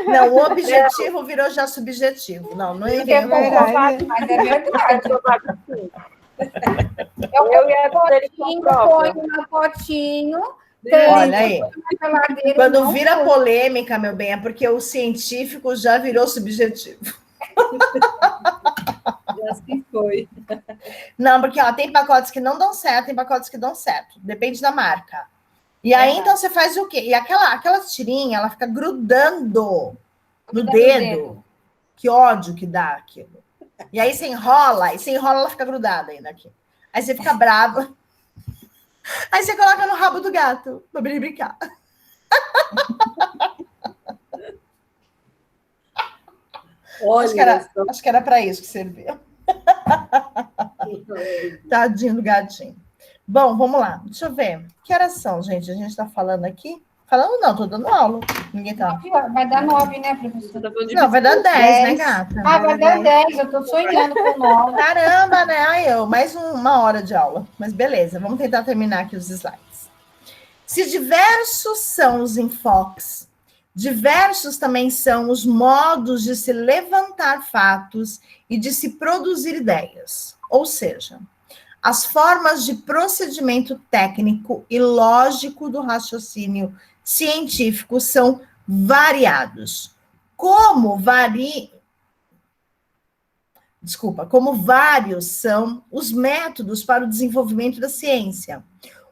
Não, o objetivo virou já subjetivo. Não é comprovado, mas é verdade. Eu ia ponho no potinho. Olha aí. Quando vira polêmica, meu bem, é porque o científico já virou subjetivo. Já se foi. Não, porque ó, tem pacotes que não dão certo, tem pacotes que dão certo. Depende da marca. E aí, então, você faz o quê? E aquela tirinha, ela fica grudando no dedo. Que ódio que dá aquilo. E aí você enrola, ela fica grudada ainda aqui. Aí você fica brava. Aí você coloca no rabo do gato pra brincar. Olha, acho que era para isso que serviu. Tadinho do gatinho. Bom, vamos lá. Deixa eu ver. Que horas são, gente? A gente está falando aqui? Falando não, tô dando aula. Ninguém tá. Vai dar 9, né, professora? Não, vai dar 10, né, gata? Vai dar 10. Eu tô sonhando com 9. Caramba, né? Aí mais uma hora de aula. Mas beleza, vamos tentar terminar aqui os slides. Se diversos são os enfoques, diversos também são os modos de se levantar fatos e de se produzir ideias. Ou seja, as formas de procedimento técnico e lógico do raciocínio científico são variados. Como vários são os métodos para o desenvolvimento da ciência.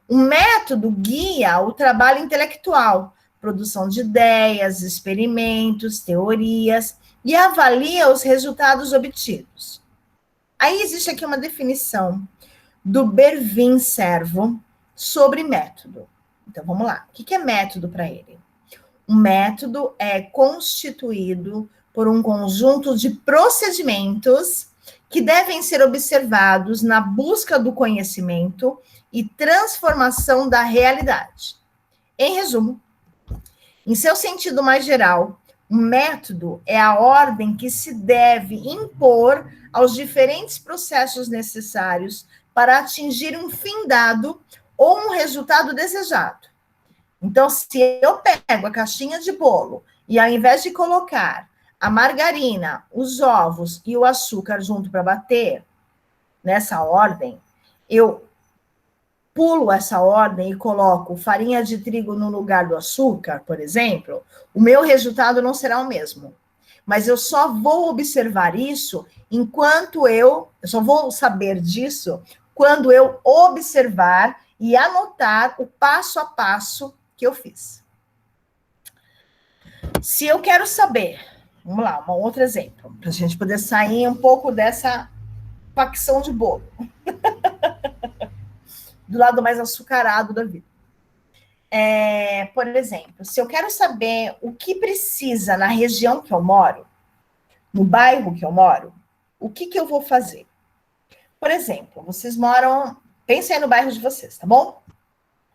Um método guia o trabalho intelectual, produção de ideias, experimentos, teorias, e avalia os resultados obtidos. Aí existe aqui uma definição do Bervin Servo sobre método. Então, vamos lá. O que é método para ele? Um método é constituído por um conjunto de procedimentos que devem ser observados na busca do conhecimento e transformação da realidade. Em resumo, em seu sentido mais geral, um método é a ordem que se deve impor aos diferentes processos necessários para atingir um fim dado ou um resultado desejado. Então, se eu pego a caixinha de bolo e ao invés de colocar a margarina, os ovos e o açúcar junto para bater, nessa ordem, eu pulo essa ordem e coloco farinha de trigo no lugar do açúcar, por exemplo, o meu resultado não será o mesmo. Mas eu só vou observar isso enquanto eu só vou saber disso quando eu observar e anotar o passo a passo que eu fiz. Se eu quero saber, vamos lá, um outro exemplo, para a gente poder sair um pouco dessa facção de bolo. Do lado mais açucarado da vida. Por exemplo, se eu quero saber o que precisa na região que eu moro, no bairro que eu moro, o que eu vou fazer? Por exemplo, vocês moram... Pensa aí no bairro de vocês, tá bom?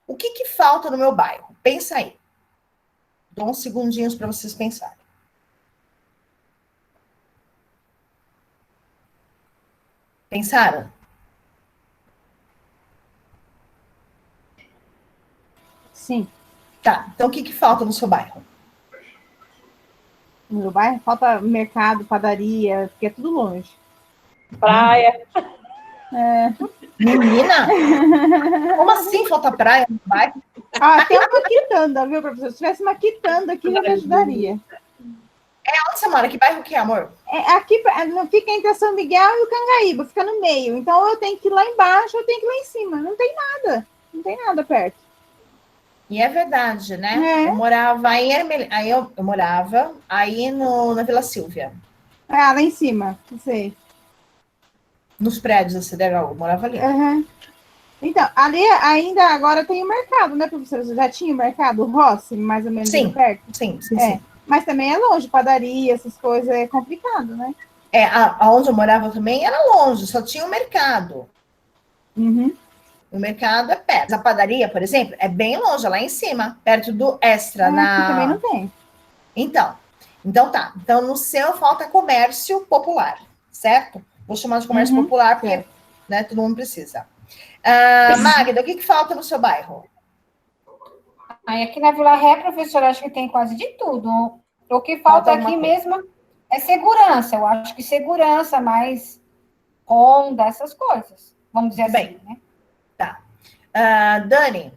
O que falta no meu bairro? Pensa aí. Dou uns segundinhos para vocês pensarem. Pensaram? Sim. Tá, então o que falta no seu bairro? No meu bairro falta mercado, padaria, porque é tudo longe. Praia. Menina? Como assim falta praia no bairro? Tem uma quitanda, viu, professor? Se tivesse uma quitanda aqui, já me ajudaria. Onde você mora? Que bairro que é, amor? Aqui não fica entre São Miguel e o Cangaíba, fica no meio. Então eu tenho que ir lá embaixo, eu tenho que ir lá em cima. Não tem nada. Não tem nada perto. E é verdade, né? Eu morava aí, eu morava aí na Vila Sílvia. Lá em cima, não sei. Nos prédios da CDHU, eu morava ali. Uhum. Então, ali ainda agora tem o mercado, né, professora? Você já tinha o mercado Rossi, mais ou menos Sim, perto? sim. Mas também é longe, padaria, essas coisas, é complicado, né? Aonde eu morava também era longe, só tinha o mercado. Uhum. O mercado é perto. A padaria, por exemplo, é bem longe, lá em cima, perto do Extra. Aqui também não tem. Então tá. Então, no seu falta comércio popular, certo? Vou chamar de comércio popular, porque né, todo mundo precisa. Magda, o que falta no seu bairro? Aqui na Vila Ré, professora, acho que tem quase de tudo. O que falta aqui mesmo é segurança. Eu acho que segurança, mais onda, essas coisas. Vamos dizer assim, né? Tá. Dani?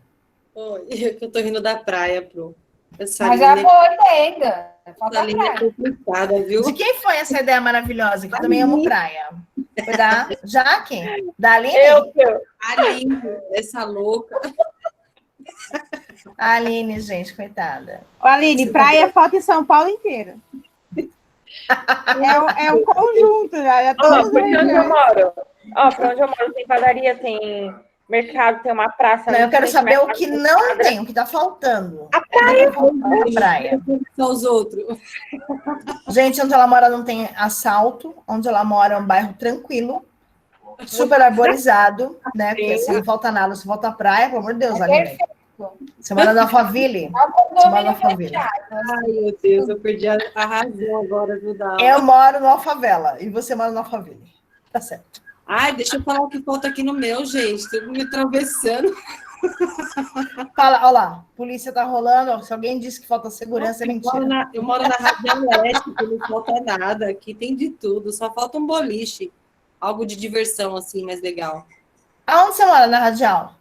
Oi, eu tô rindo da praia, Pro. Mas é a boa ideia. Falta essa linha é complicada, viu? De quem foi essa ideia maravilhosa? Que eu também amo praia. Foi da Jaque? Da Aline? Aline, essa louca. A Aline, gente, coitada. Aline, praia falta em São Paulo inteira. É um conjunto, já. Pra onde eu moro? Pra onde eu moro tem padaria, tem mercado, tem uma praça. Não, eu quero saber o que não tem, o que tá faltando. A praia. A praia. São os outros. Gente, onde ela mora não tem assalto, onde ela mora é um bairro tranquilo, super arborizado, né? Porque assim, não falta nada, só falta praia, pelo amor de Deus, Aline. Você mora na Alphaville? Você mora na Alphaville. Ai, meu Deus, eu perdi a razão agora, viu, Dal? Eu moro no Alfavela e você mora no Alphaville. Tá certo. Ai, deixa eu falar o que falta aqui no meu, gente. Tô me atravessando. Fala, olha lá, polícia tá rolando. Se alguém disse que falta segurança, é mentira. Eu moro na Radial Leste, que não falta nada. Aqui tem de tudo, só falta um boliche. Algo de diversão, assim, mais legal. Aonde você mora na Radial?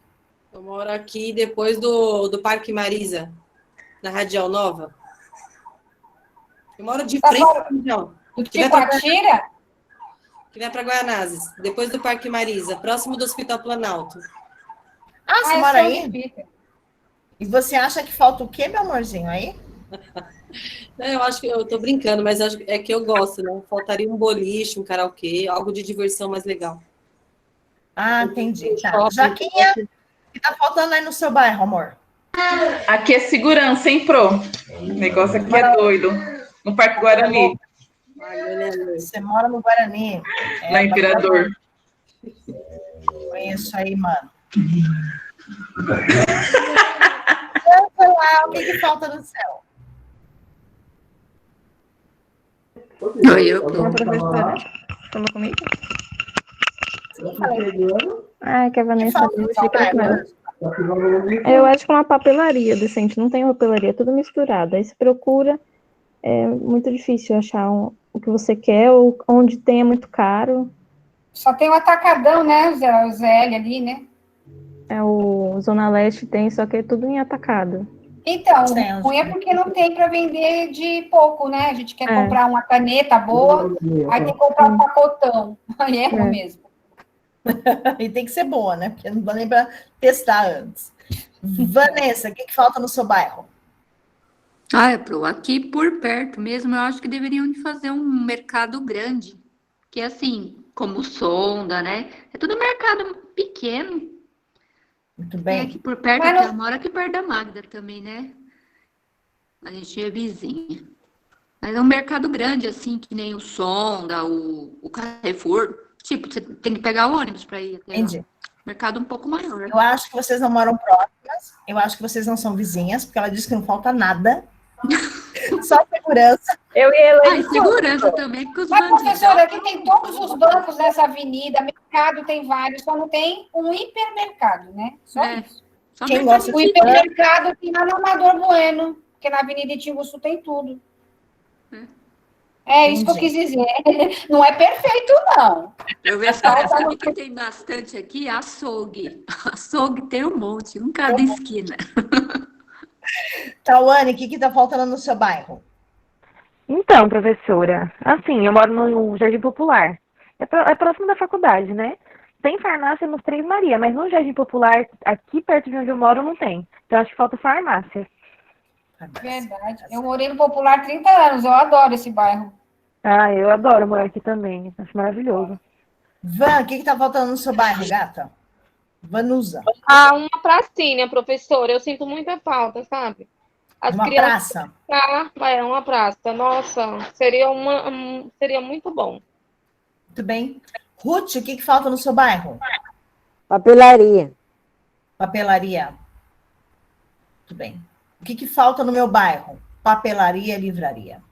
Eu moro aqui depois do Parque Marisa, na Radial Nova. Eu moro de frente à Radial. Ticoatira? Que vai para Guaianazes, depois do Parque Marisa, próximo do Hospital Planalto. Você mora aí? E você acha que falta o quê, meu amorzinho, aí? Eu acho que eu tô brincando, mas é que eu gosto, né? Faltaria um boliche, um karaokê, algo de diversão mais legal. Entendi. Tá. Jaquinha, o que tá faltando aí no seu bairro, amor? Aqui é segurança, hein, Pro? O negócio aqui é doido. No Parque Guarani. Você mora no Guarani. Lá em Imperador. Conheço aí, mano. O que falta no céu? Oi, eu. Professora, falou comigo? Que a Vanessa eu acho que uma papelaria decente, não tem papelaria, tudo misturado. Aí se procura, é muito difícil achar o que você quer, ou onde tem é muito caro. Só tem o atacadão, né? O ZL ali, né? O Zona Leste tem, só que é tudo em atacado. Então, o ruim é porque não tem para vender de pouco, né? A gente quer comprar uma caneta boa, aí tem que comprar um pacotão. Aí é ruim mesmo. E tem que ser boa, né? Porque não dá nem para testar antes. Vanessa, o que falta no seu bairro? Pro, aqui por perto mesmo, eu acho que deveriam de fazer um mercado grande. Que assim, como Sonda, né? É tudo mercado pequeno. Muito bem. Aqui por perto, eu moro aqui perto da Magda também, né? A gente é vizinha. Mas é um mercado grande, assim, que nem o Sonda, o Carrefour. Tipo, você tem que pegar o ônibus para ir até Entendi. Lá. Mercado um pouco maior. Eu acho que vocês não moram próximas. Eu acho que vocês não são vizinhas, porque ela disse que não falta nada. Só segurança. Eu e ela. E segurança também, porque os Mas, professora, aqui tem todos os bancos nessa avenida, mercado tem vários, só não tem um hipermercado, né? Só isso. Só quem gosta o hipermercado tem lá no Amador Bueno, porque na Avenida Itinguçu tem tudo. Isso que eu quis dizer. Não é perfeito, não. Eu vejo sabe que tem bastante aqui? Açougue. Açougue tem um monte, um cada esquina. Tawane, o que tá faltando no seu bairro? Então, professora, assim, eu moro no Jardim Popular. É próximo da faculdade, né? Tem farmácia nos Três Maria, mas no Jardim Popular, aqui perto de onde eu moro, não tem. Então, acho que falta farmácia. Verdade. Eu morei no Popular 30 anos, eu adoro esse bairro. Ah, eu adoro morar aqui também. Acho maravilhoso. Van, o que tá faltando no seu bairro, gata? Vanusa. Ah, uma pracinha, professora. Eu sinto muita falta, sabe? As Uma crianças praça. uma praça. Nossa, seria muito bom. Muito bem. Ruth, o que falta no seu bairro? Papelaria. Papelaria. Muito bem. O que falta no meu bairro? Papelaria e livraria.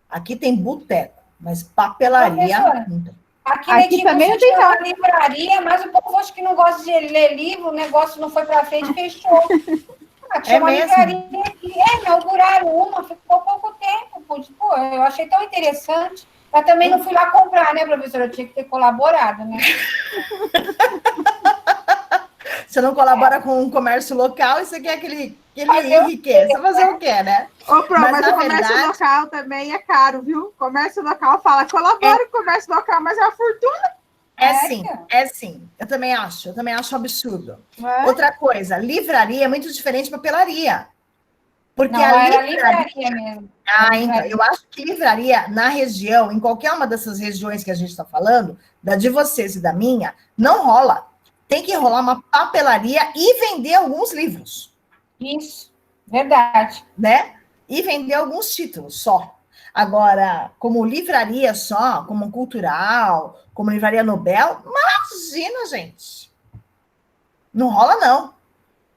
Aqui tem boteco, mas papelaria não tem. Aqui também não tem uma livraria, mas o povo acho que não gosta de ler livro, o negócio não foi para frente, fechou. Tinha uma livraria aqui, inauguraram uma, ficou pouco tempo. Pô, eu achei tão interessante. Mas também não fui lá comprar, né, professora? Eu tinha que ter colaborado, né? Você não colabora com o comércio local e você quer que ele enriqueça. Fazer o quê, né? Ô, Pro, mas o comércio local também é caro, viu? Comércio local fala, colabora com o comércio local, mas é uma fortuna. É sim. Eu também acho um absurdo. Outra coisa, livraria é muito diferente de papelaria. Porque a livraria mesmo. Então, eu acho que livraria na região, em qualquer uma dessas regiões que a gente está falando, da de vocês e da minha, não rola. Tem que rolar uma papelaria e vender alguns livros. Isso, verdade. Né? E vender alguns títulos só. Agora, como livraria só, como cultural, como livraria Nobel, imagina, gente. Não rola, não.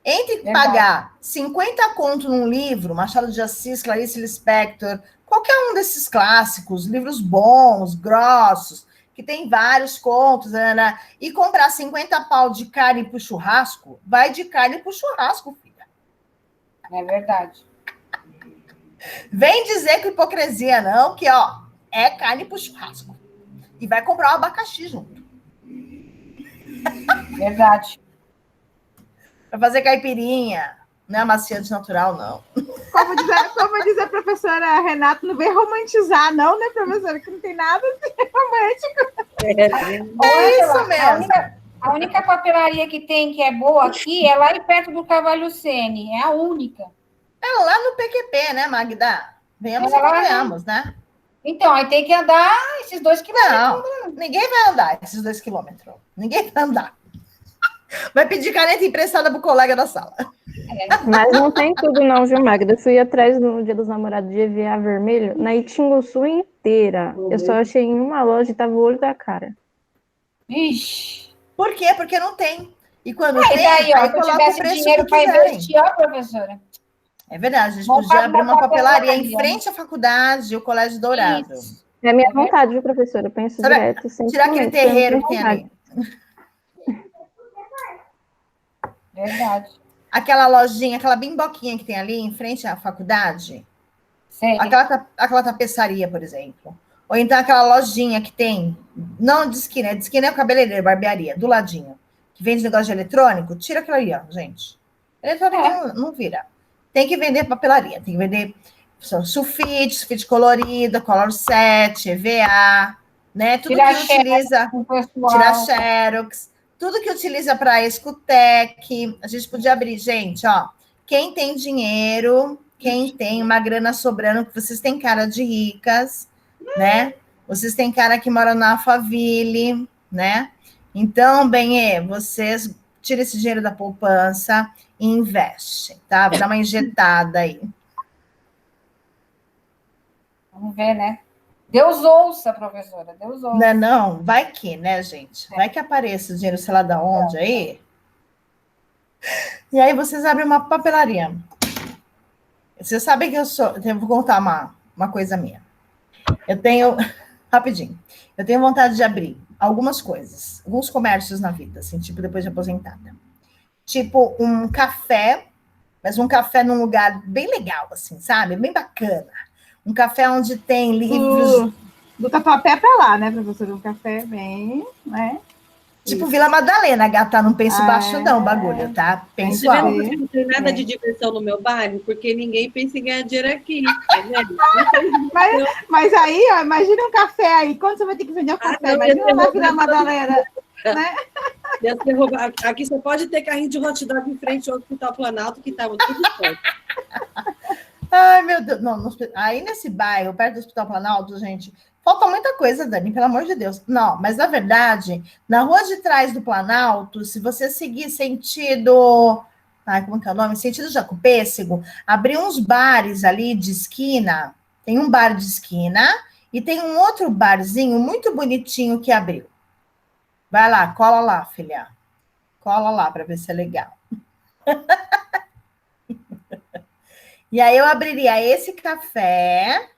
Entre pagar 50 conto num livro, Machado de Assis, Clarice Lispector, qualquer um desses clássicos, livros bons, grossos, que tem vários contos, né, e comprar 50 pau de carne pro churrasco, vai de carne pro churrasco, filha. É verdade. Vem dizer que hipocrisia não, que, é carne pro churrasco. E vai comprar um abacaxi junto. Verdade. Para fazer caipirinha, não é amaciante natural, não. Como diz a professora Renata, não vem romantizar, não, né, professora? Que não tem nada de romântico. É isso mesmo. A única papelaria que tem que é boa aqui é lá perto do Cavalho Sene. É a única. É lá no PQP, né, Magda? Venhamos e convenhamos, né? Então, aí tem que andar esses 2 quilômetros. Não, ninguém vai andar esses 2 quilômetros. Ninguém vai andar. Vai pedir caneta emprestada pro colega da sala. Mas não tem tudo não, viu, Magda? Eu fui atrás no Dia dos Namorados de EVA vermelho, na Itinguçu inteira. Eu só achei em uma loja e tava o olho da cara. Ixi. Por quê? Porque não tem. E quando tem, daí, aí se eu coloca tivesse o preço dinheiro que para quiserem. investir, professora. É verdade, a gente podia abrir uma papelaria em frente à faculdade, o Colégio Dourado. Isso. É a minha vontade, viu, professora? Eu penso direto. Tirar aquele terreiro que tem ali. Verdade. Aquela lojinha, aquela bimboquinha que tem ali em frente à faculdade. Sei. Aquela tapeçaria, por exemplo. Ou então aquela lojinha que tem, não de esquina é o cabeleireiro, barbearia, do ladinho, que vende negócio de eletrônico, tira aquilo aí, gente. Eletrônico não vira. Tem que vender papelaria, tem que vender sulfite colorida, color 7, EVA, né? Tudo Tirar que utiliza, tirar xerox, tudo que utiliza para Escutec, a gente podia abrir, gente, quem tem dinheiro, quem tem uma grana sobrando, que vocês têm cara de ricas, né? Vocês têm cara que mora na Alphaville, né? Então, vocês tiram esse dinheiro da poupança e investem, tá? Dá uma injetada aí. Vamos ver, né? Deus ouça, professora, Deus ouça. Não, vai que, né, gente? Vai que apareça o dinheiro, sei lá da onde aí. E aí vocês abrem uma papelaria. Vocês sabem que eu vou contar uma coisa minha. Eu tenho, rapidinho, eu tenho vontade de abrir algumas coisas, alguns comércios na vida, assim, tipo, depois de aposentada. Tipo, um café, mas um café num lugar bem legal, assim, sabe? Bem bacana. Um café onde tem livros... Do Tatuapé para lá, né, professora? Um café bem, né? Tipo Vila Madalena, gata, não penso baixo não, o bagulho, tá? Penso Você vê alto. que não tem nada de diversão no meu bairro? Porque ninguém pensa em ganhar dinheiro aqui, tá vendo? Não tem diversão. Mas aí, ó, imagina um café aí. Quando você vai ter que vender um café? não, Imagina na Vila Madalena, né? Ia ser roubado. Aqui só pode ter carrinho de hot dog em frente ao Hospital Planalto, que estava tudo certo. Ai, meu Deus. Não, aí nesse bairro, perto do Hospital Planalto, gente, falta muita coisa, Dani, pelo amor de Deus. Não, mas na verdade, na rua de trás do Planalto, se você seguir sentido... Ai, como que é o nome? Sentido Jacopêssego, abriu uns bares ali de esquina. Tem um bar de esquina e tem um outro barzinho muito bonitinho que abriu. Vai lá, cola lá, filha. Cola lá para ver se é legal. E aí eu abriria esse café,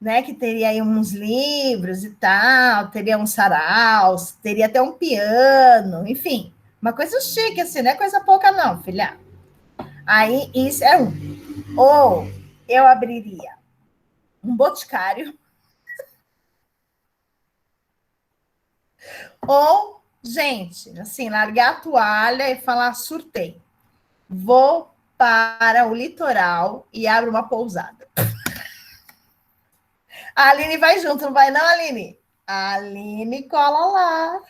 né, que teria aí uns livros e tal, teria uns saraus, teria até um piano, enfim, uma coisa chique, assim, não é coisa pouca não, filha. Aí, isso é um. Ou eu abriria um boticário, ou, gente, assim, largar a toalha e falar, surtei. Vou para o litoral e abro uma pousada. A Aline vai junto, não vai não, Aline? A Aline cola lá.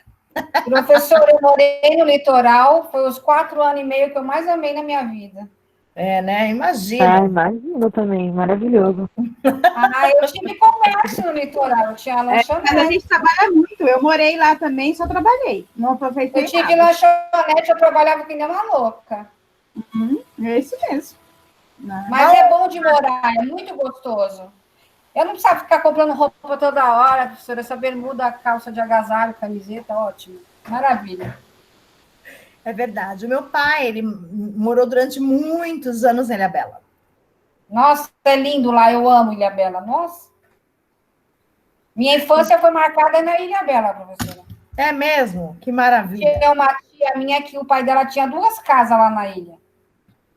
Professor, eu morei no litoral, foi os 4 anos e meio que eu mais amei na minha vida. É, né? Imagina. Imagino também, maravilhoso. Eu tive comércio no litoral, eu tinha lanchonete. Mas a gente trabalha muito. Eu morei lá também, só trabalhei. Não aproveitei. Eu tive lanchonete, eu trabalhava que nem uma louca. É isso mesmo. Mas é bom de morar, é muito gostoso. Eu não precisava ficar comprando roupa toda hora, professora. Essa bermuda, calça de agasalho, camiseta, ótimo. Maravilha. É verdade. O meu pai, ele morou durante muitos anos em Ilhabela. Nossa, é lindo lá, eu amo Ilhabela. Nossa. Minha infância foi marcada na Ilhabela, professora. É mesmo? Que maravilha. Tinha uma tia minha que o pai dela tinha 2 casas lá na ilha.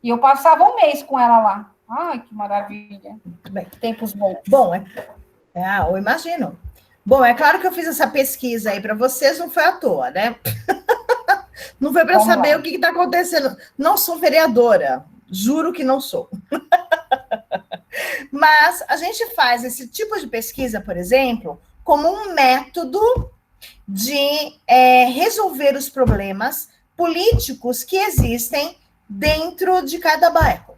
E eu passava um mês com ela lá. Ai, que maravilha. Muito bem. Tempos bons. Bom, eu imagino. Bom, é claro que eu fiz essa pesquisa aí para vocês, não foi à toa, né? Não foi para saber o que está acontecendo. Não sou vereadora, juro que não sou. Mas a gente faz esse tipo de pesquisa, por exemplo, como um método de resolver os problemas políticos que existem dentro de cada bairro.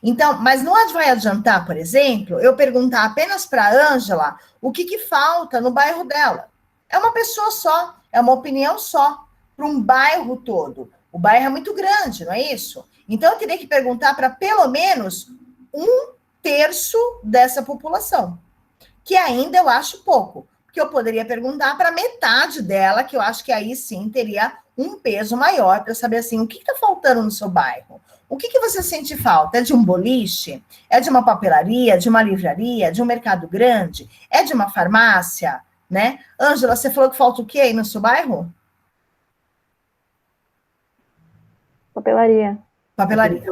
Então, mas não vai adiantar, por exemplo, eu perguntar apenas para a Ângela o que falta no bairro dela. É uma pessoa só, é uma opinião só, para um bairro todo. O bairro é muito grande, não é isso? Então, eu teria que perguntar para pelo menos 1/3 dessa população, que ainda eu acho pouco, porque eu poderia perguntar para metade dela, que eu acho que aí sim teria um peso maior para saber assim, o que está faltando no seu bairro? O que você sente falta? É de um boliche? É de uma papelaria? De uma livraria? De um mercado grande? É de uma farmácia? Né? Ângela, você falou que falta o quê aí no seu bairro? Papelaria. Papelaria.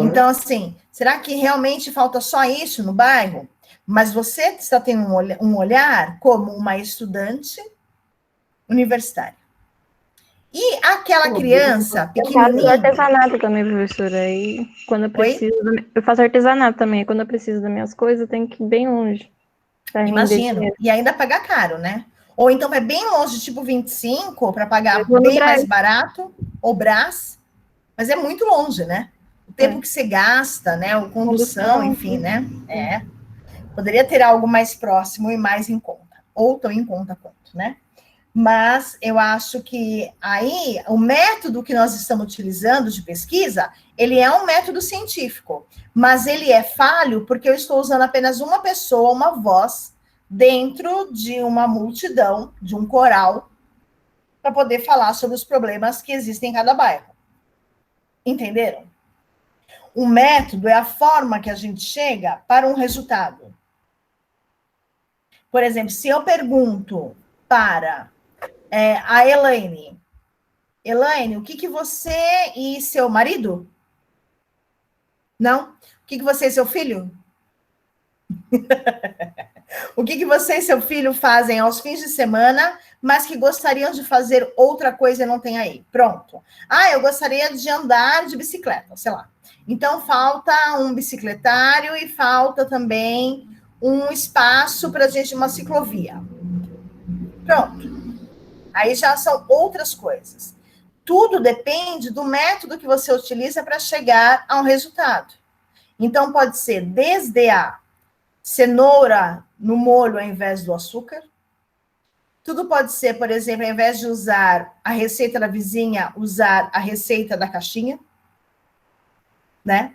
Então, assim, será que realmente falta só isso no bairro? Mas você está tendo um olhar como uma estudante universitária. E aquela criança pequenininha... Eu faço artesanato também, professora. E quando eu preciso... Eu faço artesanato também. Quando eu preciso das minhas coisas, eu tenho que ir bem longe. Imagino. E ainda pagar caro, né? Ou então vai bem longe, tipo 25, para pagar bem mais barato, ou Brás. Mas é muito longe, né? O tempo que você gasta, né? A condução, enfim, né? Poderia ter algo mais próximo e mais em conta. Ou tão em conta quanto, né? Mas eu acho que aí o método que nós estamos utilizando de pesquisa, ele é um método científico, mas ele é falho porque eu estou usando apenas uma pessoa, uma voz, dentro de uma multidão, de um coral, para poder falar sobre os problemas que existem em cada bairro. Entenderam? O método é a forma que a gente chega para um resultado. Por exemplo, se eu pergunto para a Elaine, o que você e seu marido? Não? O que você e seu filho? O que você e seu filho fazem aos fins de semana, mas que gostariam de fazer outra coisa e não tem aí? Pronto. Ah, eu gostaria de andar de bicicleta, sei lá. Então, falta um bicicletário e falta também um espaço para a gente, uma ciclovia. Pronto. Aí já são outras coisas. Tudo depende do método que você utiliza para chegar a um resultado. Então, pode ser desde a cenoura no molho ao invés do açúcar. Tudo pode ser, por exemplo, ao invés de usar a receita da vizinha, usar a receita da caixinha, né?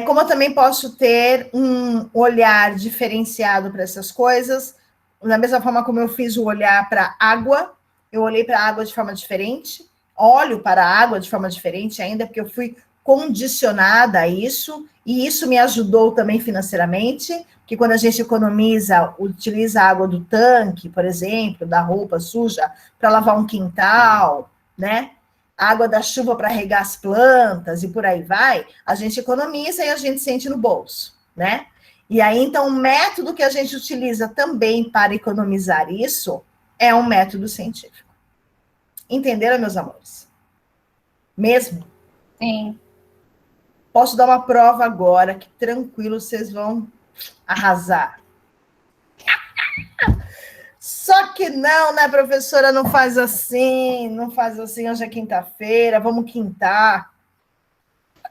Como eu também posso ter um olhar diferenciado para essas coisas, da mesma forma como eu fiz o olhar para a água, eu olhei para a água de forma diferente, olho para a água de forma diferente ainda, porque eu fui condicionada a isso, e isso me ajudou também financeiramente, que quando a gente economiza, utiliza a água do tanque, por exemplo, da roupa suja, para lavar um quintal, né? A água da chuva para regar as plantas e por aí vai, a gente economiza e a gente sente no bolso, né? E aí, então, o método que a gente utiliza também para economizar isso é um método científico. Entenderam, meus amores? Mesmo? Sim. Posso dar uma prova agora, que tranquilo, vocês vão arrasar. Só que não, né, professora? Não faz assim, hoje é quinta-feira, vamos quintar.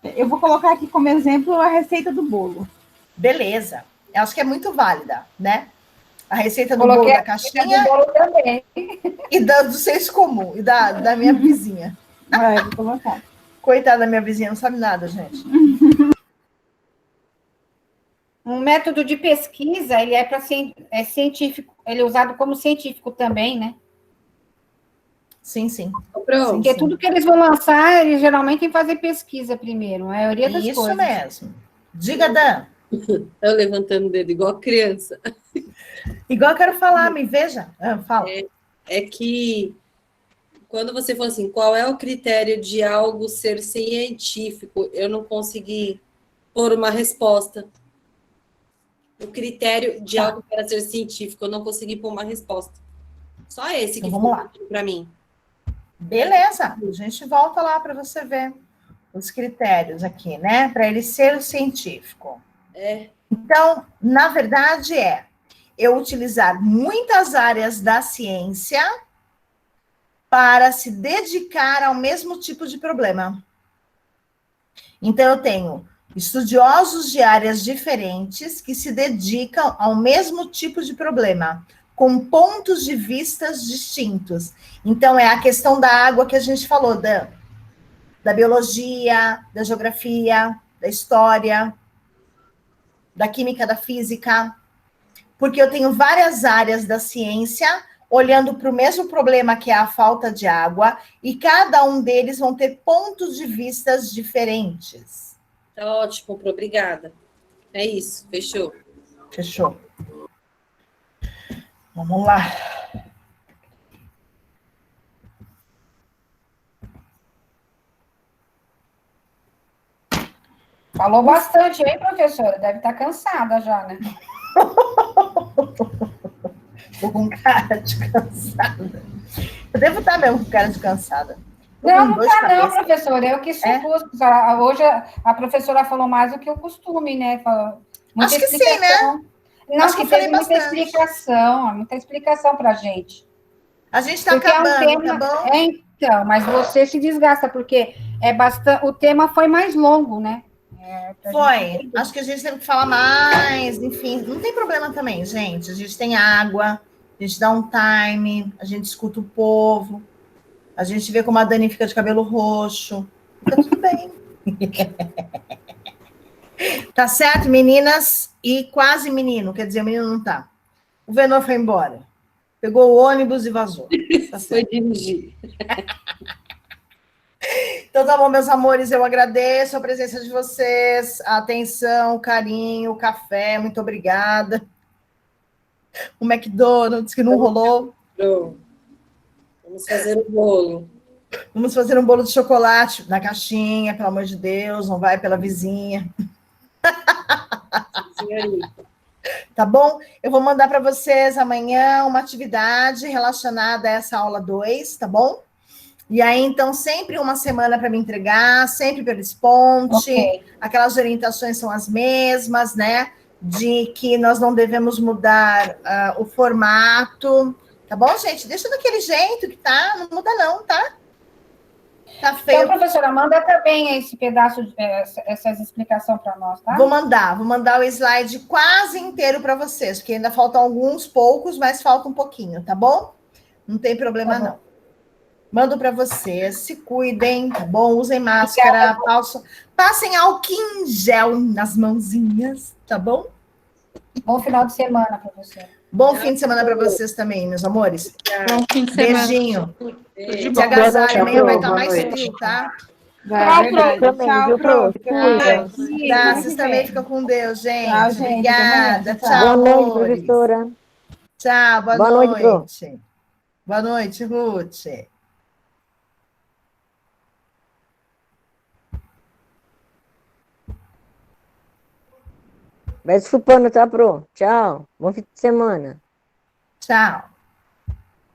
Eu vou colocar aqui como exemplo a receita do bolo. Beleza. Eu acho que é muito válida, né? A receita do Coloquei bolo da a receita caixinha do bolo também. e do senso comum, e da minha vizinha. Vou colocar. Coitada da minha vizinha, não sabe nada, gente. Um método de pesquisa, ele é científico, ele é usado como científico também, né? Sim, sim. Porque tudo que eles vão lançar, eles geralmente têm que fazer pesquisa primeiro, a maioria das Isso coisas. mesmo. Diga, Dan. Eu levantando o dedo, igual criança. Igual eu quero falar, me veja. Fala. É que quando você falou assim, qual é o critério de algo ser científico? Eu não consegui pôr uma resposta. O critério de algo para ser científico, eu não consegui pôr uma resposta. Só esse que vamos lá. Para mim. Beleza, a gente volta lá para você ver os critérios aqui, né? Para ele ser científico. Então, na verdade, eu utilizar muitas áreas da ciência para se dedicar ao mesmo tipo de problema. Então, eu tenho estudiosos de áreas diferentes que se dedicam ao mesmo tipo de problema, com pontos de vistas distintos. Então, é a questão da água que a gente falou, da biologia, da geografia, da história, da química, da física, porque eu tenho várias áreas da ciência olhando para o mesmo problema que é a falta de água, e cada um deles vão ter pontos de vistas diferentes. Tá ótimo, obrigada. É isso, fechou. Fechou. Vamos lá. Falou bastante, hein, professora? Deve estar cansada já, né? Tô com cara de cansada. Eu devo estar mesmo com cara de cansada. Não está não, professora. Eu que supus. Hoje a professora falou mais do que o costume, né? Acho que sim, né? Não, acho que teve muita explicação para a gente. A gente está acabando, tá bom? Então, mas você se desgasta, porque o tema foi mais longo, né? Foi. Acho que a gente teve que falar mais, enfim. Não tem problema também, gente. A gente tem água, a gente dá um time, a gente escuta o povo, a gente vê como a Dani fica de cabelo roxo. Tá tudo bem. Tá certo, meninas? E quase menino, quer dizer, o menino não tá. O Venor foi embora. Pegou o ônibus e vazou. Tá Foi dirigir. Então tá bom, meus amores, eu agradeço a presença de vocês, a atenção, o carinho, o café, muito obrigada. O McDonald's, que não rolou. Vamos fazer o bolo. Vamos fazer um bolo de chocolate na caixinha, pelo amor de Deus, não vai pela vizinha. Senhorita. Tá bom? Eu vou mandar para vocês amanhã uma atividade relacionada a essa aula 2, tá bom? E aí, então, sempre uma semana para me entregar, sempre pelo Sponte. Ok. Aquelas orientações são as mesmas, né? De que nós não devemos mudar o formato. Tá bom, gente? Deixa daquele jeito que tá, não muda não, tá? Tá feio. Então, professora, manda também esse pedaço, essas explicações para nós, tá? Vou mandar o slide quase inteiro para vocês, porque ainda faltam alguns poucos, mas falta um pouquinho, tá bom? Não tem problema, não. Mando para vocês, se cuidem, tá bom? Usem máscara, passem álcool em gel nas mãozinhas, tá bom? Bom final de semana para você. Bom fim de semana para vocês também, meus amores. Bom fim de semana. Beijinho. Beijo. Se agasalhem, amanhã vai estar Boa mais noite. frio, tá? Vai, verdade. Também, Tchau, viu, Pro. Pro? Cuida. Tá, vocês também ficam com Deus, gente. Tchau, gente. Obrigada. Tchau. Tchau, Boa noite, amores. professora. Tchau, boa Boa noite, Pro. noite. Boa noite, Ruth. Vai chupando, tá, Pro? Tchau. Bom fim de semana. Tchau.